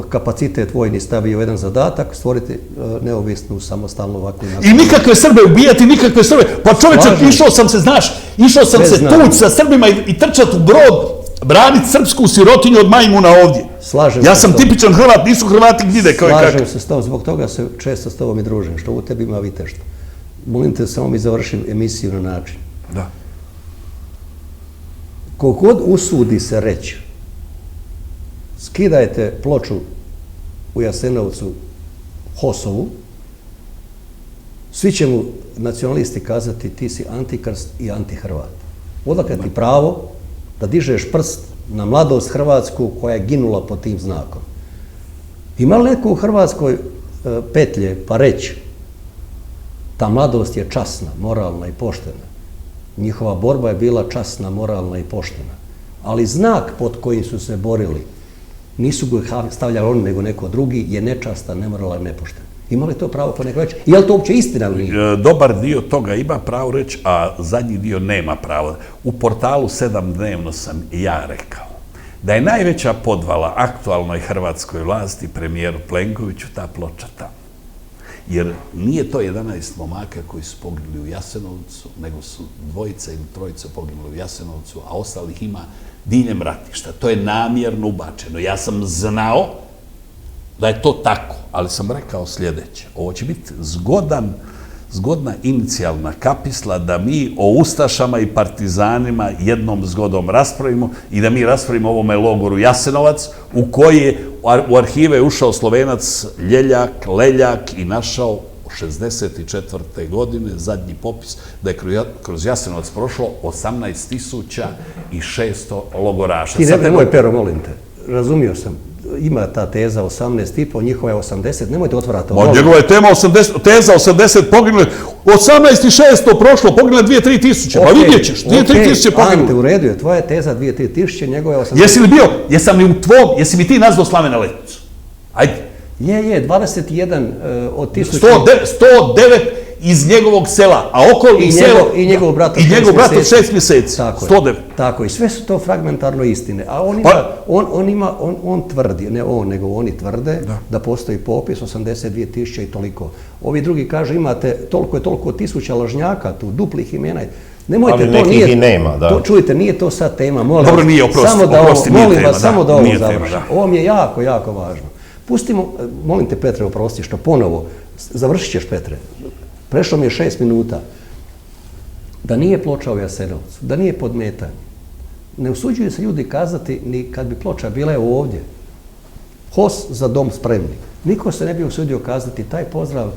Speaker 1: kapacitet vojni stavio jedan zadatak, stvoriti neovisnu, samostalnu ovakvu nacionalnu.
Speaker 2: I nikakve Srbe ubijati, nikakve Srbe. Pa čovječe, išao sam se tuć sa Srbima i trčat u brod, braniti srpsku sirotinju od majmuna ovdje. Ja sam tipičan Hrvat, nisu Hrvati gdje.
Speaker 1: Slažem se s tobom, zbog toga se često s tobom i družim, što u tebi ima vitešto. Molim te, samo mi završim emisiju na način.
Speaker 2: Da.
Speaker 1: Kogod usudi se reći, skidajte ploču u Jasenovcu Hosovu, svi će mu nacionalisti kazati ti si antikrst i antihrvat. Odakle ti pravo da dižeš prst na mladost Hrvatsku koja je ginula pod tim znakom? Ima li neko u Hrvatskoj petlje pa reći ta mladost je časna, moralna i poštena? Njihova borba je bila časna, moralna i poštena. Ali znak pod kojim su se borili, nisu ga stavljali oni nego neko drugi, je nečastan, nemoralan, nepošten. Ima li to pravo po neko reći? Je li to uopće istina ili nije?
Speaker 2: Dobar dio toga ima pravo reći, a zadnji dio nema pravo. U portalu 7dnevno sam ja rekao da je najveća podvala aktualnoj hrvatskoj vlasti, premijeru Plenkoviću, ta ploča tamo. Jer nije to 11 momaka koji su poginuli u Jasenovcu, nego su 2 ili 3 poginuli u Jasenovcu, a ostalih ima diljem ratišta. To je namjerno ubačeno. Ja sam znao da je to tako, ali sam rekao sljedeće. Ovo će biti zgodna inicijalna kapisla da mi o ustašama i partizanima jednom zgodom raspravimo i da mi raspravimo ovome logoru Jasenovac u koji je u arhive ušao Slovenac Leljak i našao 1964. godine zadnji popis da je kroz Jasenovac prošlo 18.600 logoraša.
Speaker 1: Ti nemoj, Pero, molim te, razumio sam. Ima ta teza 18,5, njihova je 80, nemojte otvarati ovo.
Speaker 2: Njegova je teza 80 poginule, 18.600 prošlo, poginule 2-3 tisuće, pa vidjet ćeš, 2-3 tisuće poginule.
Speaker 1: Ante, u redu je, tvoja je teza 2-3 tisuće, njegova je 80.
Speaker 2: Jesi li bio, jesi mi ti nazvao Slavena Letnicu? Ajde.
Speaker 1: Je, 21 od 1000.
Speaker 2: 109 iz njegovog sela, a okolnih sela...
Speaker 1: I njegov brat od
Speaker 2: 6 mjeseci.
Speaker 1: 109. Tako, i sve su to fragmentarno istine. A on tvrdi, ne on, nego oni tvrde da postoji popis 82.000 i toliko. Ovi drugi kažu imate toliko tisuća lažnjaka tu, duplih imena. Nemojte,
Speaker 3: ali nekih i nema, da.
Speaker 1: Čujte, nije to sad tema.
Speaker 2: Dobro, nije, oprosti, nije tema.
Speaker 1: Samo da ovo završim. Ovo mi je jako, jako važno. Pustimo, molim te Petre, oprosti što ponovo, završit ćeš Petre, prešlo mi je 6 minuta, da nije ploča u Jasenovcu, da nije podmetanje. Ne usuđuju se ljudi kazati ni kad bi ploča bila je ovdje. HOS za dom spremni. Niko se ne bi usudio kazati, taj pozdrav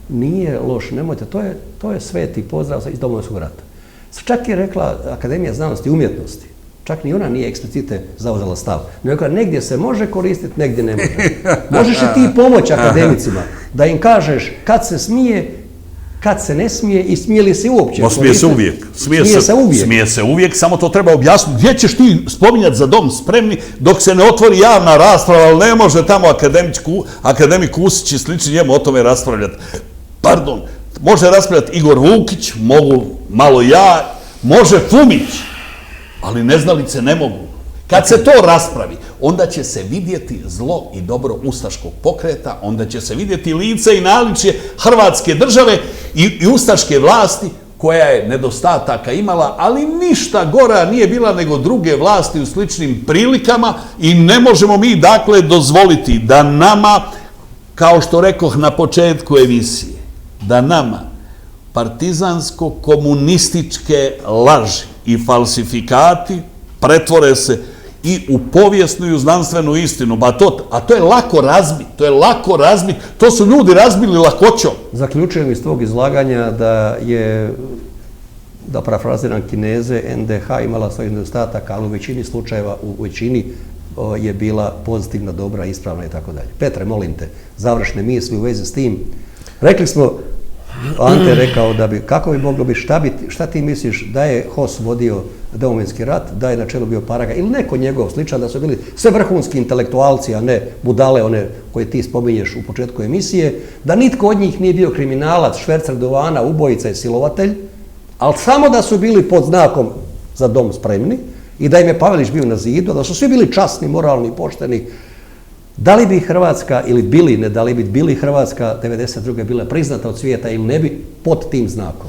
Speaker 1: nije loš, nemojte, to je sveti pozdrav iz Domovinskog rata. Čak je rekla Akademija znanosti i umjetnosti, čak ni ona nije eksplicite zauzela stav, nego negdje se može koristiti, negdje ne može. Možeš i ti pomoći akademicima, da im kažeš kad se smije, kad se ne smije i smije li se uopće.
Speaker 2: Smije se uvijek. Smije se uvijek, samo to treba objasniti. Gdje ćeš ti spominjati za dom spremni dok se ne otvori javna rasprava, ali ne može tamo akademik Kusić i slični njemu o tome raspravljati. Pardon, može raspravljati Igor Vukić, mogu malo ja, može Fumić, ali neznalice ne mogu. Kad se to raspravi, onda će se vidjeti zlo i dobro ustaškog pokreta, onda će se vidjeti lice i naličje Hrvatske države i ustaške vlasti, koja je nedostataka imala, ali ništa gora nije bila nego druge vlasti u sličnim prilikama i ne možemo mi dakle dozvoliti da nama, kao što rekoh na početku emisije, da nama partizansko-komunističke laži i falsifikati pretvore se i u povijesnu i u znanstvenu istinu. A to je lako razbiti, to su ljudi razbili lakoćom.
Speaker 1: Zaključujem iz tvog izlaganja da parafraziram Kineze, NDH imala svoj nedostatak, ali u većini slučajeva, u većini je bila pozitivna, dobra, ispravna i tako dalje. Petre, molim te, završne misli u vezi s tim. Rekli smo, Ante je rekao da bi, kako bi moglo biti, šta ti misliš da je HOS vodio Domovinski rat, da je na čelu bio Paraga ili neko njegov sličan, da su bili sve vrhunski intelektualci, a ne budale one koje ti spominješ u početku emisije, da nitko od njih nije bio kriminalac, švercer duvana, ubojica i silovatelj, ali samo da su bili pod znakom za dom spremni i da im je Pavelić bio na zidu, da su svi bili časni, moralni, pošteni. Da li bi Hrvatska, ili bili, ne da li bi bili Hrvatska 1992. bila priznata od svijeta ili ne bi pod tim znakom?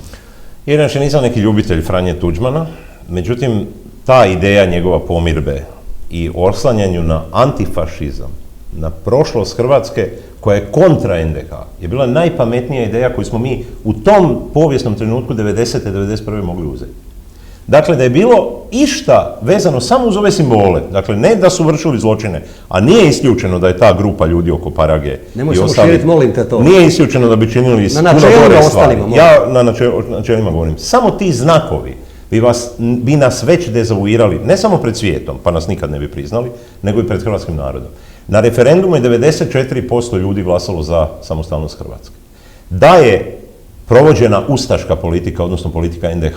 Speaker 3: Inače, nisam neki ljubitelj Franje Tuđmana, međutim, ta ideja njegova pomirbe i oslanjanju na antifašizam, na prošlost Hrvatske, koja je kontra NDH, je bila najpametnija ideja koju smo mi u tom povijesnom trenutku 90. 91. mogli uzeti. Dakle, da je bilo išta vezano samo uz ove simbole, dakle, ne da su vršili zločine, a nije isključeno da je ta grupa ljudi oko Parage
Speaker 1: i ostali, molim te to.
Speaker 3: Nije isključeno da bi činili puno gore stvari. Ja na načelima govorim. Samo ti znakovi bi nas već dezavuirali, ne samo pred svijetom, pa nas nikad ne bi priznali, nego i pred hrvatskim narodom. Na referendumu je 94% ljudi glasalo za samostalnost Hrvatske. Da je provođena ustaška politika, odnosno politika NDH,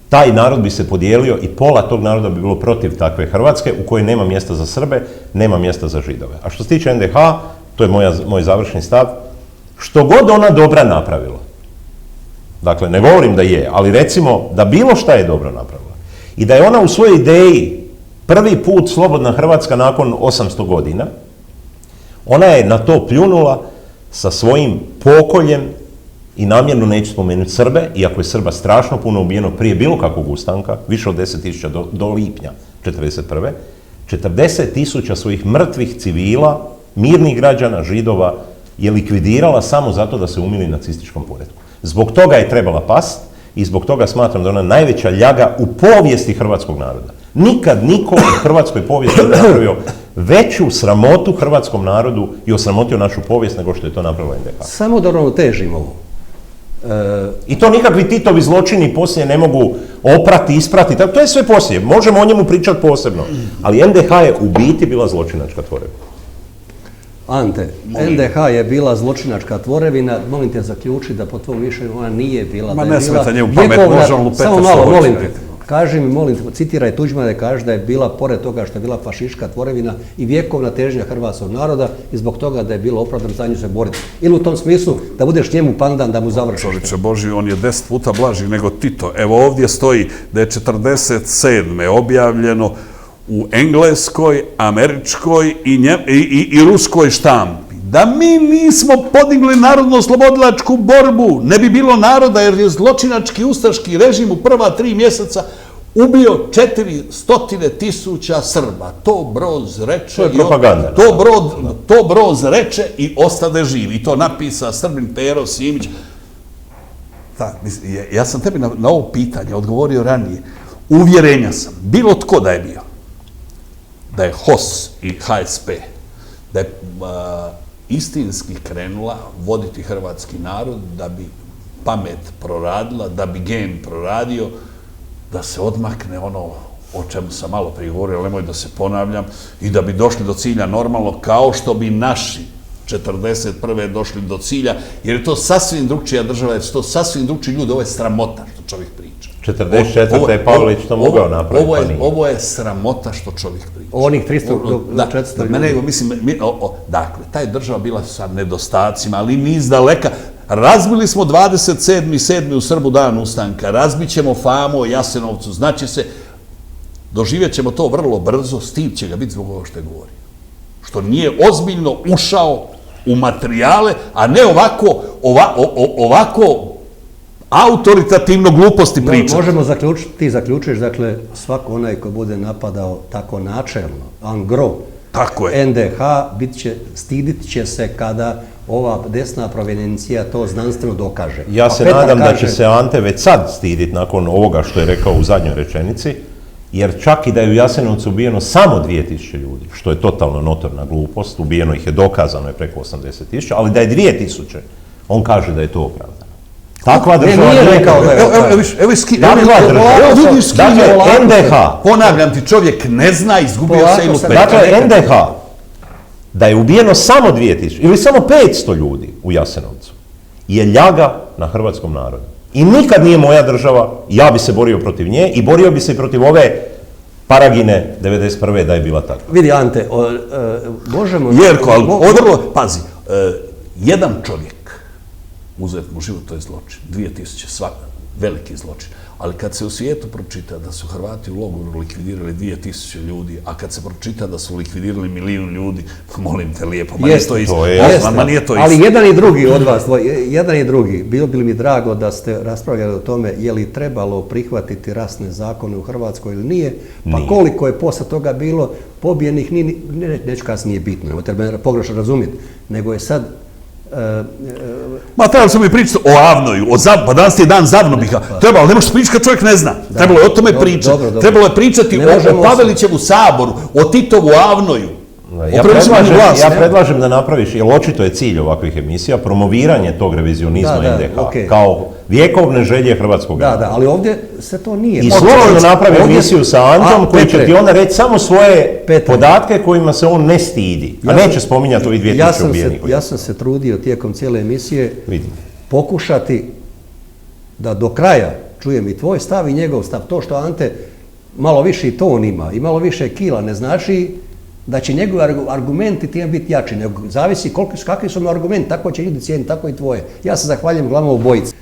Speaker 3: taj narod bi se podijelio i pola tog naroda bi bilo protiv takve Hrvatske u kojoj nema mjesta za Srbe, nema mjesta za Židove. A što se tiče NDH, to je moj završni stav, što god ona dobra napravila, dakle ne govorim da je, ali recimo da bilo šta je dobro napravila i da je ona u svojoj ideji prvi put slobodna Hrvatska nakon 800 godina, ona je na to pljunula sa svojim pokoljem. I namjerno neću spomenuti Srbe, iako je Srba strašno puno ubijeno prije bilo kakvog ustanka, više od 10.000 do lipnja 1941. 40.000 svojih mrtvih civila, mirnih građana, Židova, je likvidirala samo zato da se umili nacističkom poretku. Zbog toga je trebala past i zbog toga smatram da je ona najveća ljaga u povijesti hrvatskog naroda. Nikad niko u hrvatskoj povijesti ne napravio veću sramotu hrvatskom narodu i osramotio našu povijest nego što je to napravila NDH.
Speaker 1: Samo da uravnotežimo ovo.
Speaker 3: I to nikakvi Titovi zločini poslije ne mogu oprati, isprati, to je sve poslije, možemo o njemu pričati posebno, ali NDH je u biti bila zločinačka tvorevina.
Speaker 1: Ante, NDH je bila zločinačka tvorevina, molim te zaključi da po tvom mišljenju ona nije bila.
Speaker 2: Ma ne smeta njemu pamet, može on lupeta
Speaker 1: samo malo, molim te, kaži mi, molim te, citiraj Tuđmana i kaži da je bila, pored toga što je bila fašistička tvorevina i vjekovna težnja hrvatskog naroda i zbog toga da je bilo opravdano za nju se boriti. Ili u tom smislu da budeš njemu pandan, da mu završiš.
Speaker 2: Čovječe Boži, on je 10 puta blaži nego Tito. Evo ovdje stoji da je 47. objavljeno u engleskoj, američkoj i ruskoj štampi. Da mi nismo podigli narodno-oslobodilačku borbu, ne bi bilo naroda jer je zločinački ustaški režim u prva 3 mjeseca ubio 400.000 Srba. To Broz reče.
Speaker 3: To je propaganda.
Speaker 2: To Broz reče i ostade živ. I to napisa Srbin Pero Simić. Ja sam tebi na ovo pitanje odgovorio ranije. Uvjerenja sam, bilo tko da je bio, da je HOS i HSP da je istinski krenula voditi hrvatski narod, da bi pamet proradila, da bi gen proradio, da se odmakne ono o čemu sam malo prije govorio, ali nemoj da se ponavljam, i da bi došli do cilja normalno, kao što bi naši 41. došli do cilja, jer je to sasvim drugčija država, jer su to sasvim drugčiji ljudi, ovo je sramota što čovjek priča.
Speaker 3: 44. je Pavelić to mogao napraviti, pa nije.
Speaker 2: Ovo je sramota što čovjek priča.
Speaker 1: Onih 300 do 400 ljudi.
Speaker 2: Mislim, dakle, ta je država bila sa nedostacima, ali ni iz daleka. Razbili smo 27.7. u Srbu dan ustanka, razbit ćemo famu o Jasenovcu, znaće se, doživjet ćemo to vrlo brzo, stid će ga biti zbog ovo što je govorio. Što nije ozbiljno ušao u materijale, a ne ovako autoritativno gluposti pričati.
Speaker 1: Možemo zaključiti, ti zaključuješ, dakle, svako onaj ko bude napadao tako načelno, en gros, NDH, stidit će se kada ova desna provenencija to znanstveno dokaže.
Speaker 3: Ja se nadam da će se Ante već sad stiditi nakon ovoga što je rekao u zadnjoj rečenici, jer čak i da je u Jasenovcu ubijeno samo 2000 ljudi, što je totalno notorna glupost, ubijeno ih je, dokazano je preko 80.000, ali da je 2000, on kaže da je to opravdano. Takva država
Speaker 1: nije rekao da je opravdano.
Speaker 2: Evo vidiš
Speaker 3: NDH.
Speaker 2: Ponavljam ti, čovjek ne zna, izgubio se ili pet.
Speaker 3: Dakle, NDH, da je ubijeno samo 2000 ili samo 500 ljudi u Jasenovcu, je ljaga na hrvatskom narodu. I nikad nije moja država, ja bi se borio protiv nje i borio bi se protiv ove Paragine 91. da je bila takva.
Speaker 1: Vidi, Ante, možemo...
Speaker 2: Jerko, ali pazi, jedan čovjek, uzet mu život, to je zločin, 2000, veliki zločin. Ali kad se u svijetu pročita da su Hrvati u logoru likvidirali 2000 ljudi, a kad se pročita da su likvidirali 1.000.000 ljudi, molim te lijepo, ma nije to isto.
Speaker 1: Ali jedan i drugi od vas, jedan i drugi, bilo bi mi drago da ste raspravljali o tome je li trebalo prihvatiti rasne zakone u Hrvatskoj ili nije, pa koliko je posle toga bilo pobijenih, neću kasnije bitno, nemojte me pogrešno razumjeti, nego je sad
Speaker 2: Ma trebalo smo mi pričati o Avnoju, pa danas je dan Zavnobiha. Trebalo, ne možeš pričati kad čovjek ne zna. Trebalo je o tome pričati. Trebalo je pričati o Pavelićevu saboru, o Titovu Avnoju.
Speaker 3: Ja predlažem da napraviš, jer očito je cilj ovakvih emisija, promoviranje tog revizionizma NDH, kao vjekovne želje hrvatskog naroda.
Speaker 1: Da, ali ovdje se to nije.
Speaker 3: I slobodno napravi emisiju sa Antom, koji će ti onda reći samo svoje podatke kojima se on ne stidi, a neće spominjati ovih 2000 ubijenih.
Speaker 1: Ja sam se trudio tijekom cijele emisije pokušati da do kraja čujem i tvoj stav i njegov stav. To što Ante malo više ton ima i malo više kila ne znači da će njegovi argumenti time biti jači, nego zavisi kakvi su mi argumenti, tako će ljudi cijeniti, tako i tvoje. Ja se zahvaljujem glavnom obojici.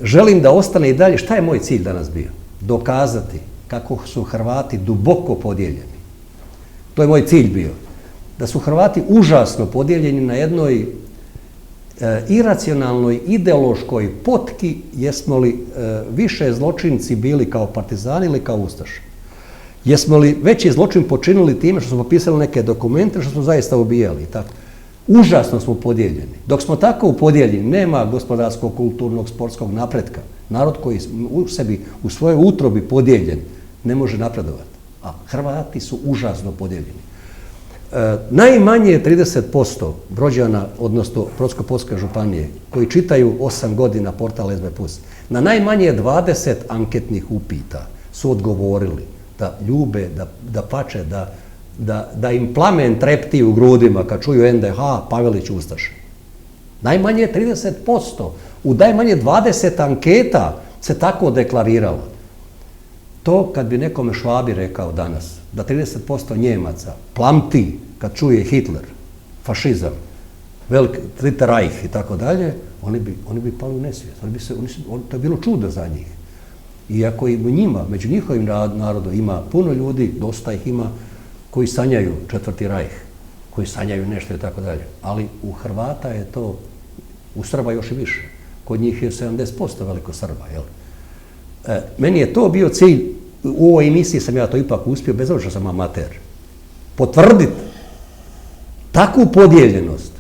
Speaker 1: Želim da ostane i dalje, šta je moj cilj danas bio? Dokazati kako su Hrvati duboko podijeljeni. To je moj cilj bio. Da su Hrvati užasno podijeljeni na jednoj iracionalnoj ideološkoj potki, jesmo li više zločinci bili kao partizani ili kao ustaše. Jesmo li veći zločin počinili time što smo popisali neke dokumente, što smo zaista ubijali. Tako. Užasno smo podijeljeni. Dok smo tako podijeljeni, nema gospodarskog, kulturnog, sportskog napretka. Narod koji u sebi, u svojoj utrobi podijeljen, ne može napredovati. A Hrvati su užasno podijeljeni. Najmanje 30% Brođana, odnosno Brodsko-posavske županije, koji čitaju 8 godina portal SB+, na najmanje 20 anketnih upita su odgovorili da ljube, da pače, da im plamen trepti u grudima kad čuju NDH, Pavelić, ustaše. Najmanje 30%, u najmanje 20 anketa se tako deklariralo. To kad bi nekome Švabi rekao danas, da 30% Njemaca plamti kad čuje Hitler, fašizam, Dritte Reich i tako dalje, oni bi pali u nesvijest. To je bilo čudo za njih. Iako i među njihovim narodom ima puno ljudi, dosta ih ima, koji sanjaju četvrti Reich, koji sanjaju nešto i tako dalje. Ali u Hrvata je to, u Srba još i više. Kod njih je 70% veliko Srba, jel? Meni je to bio cilj, u ovoj emisiji sam ja to ipak uspio, bez obzira što sam amater, potvrditi takvu podijeljenost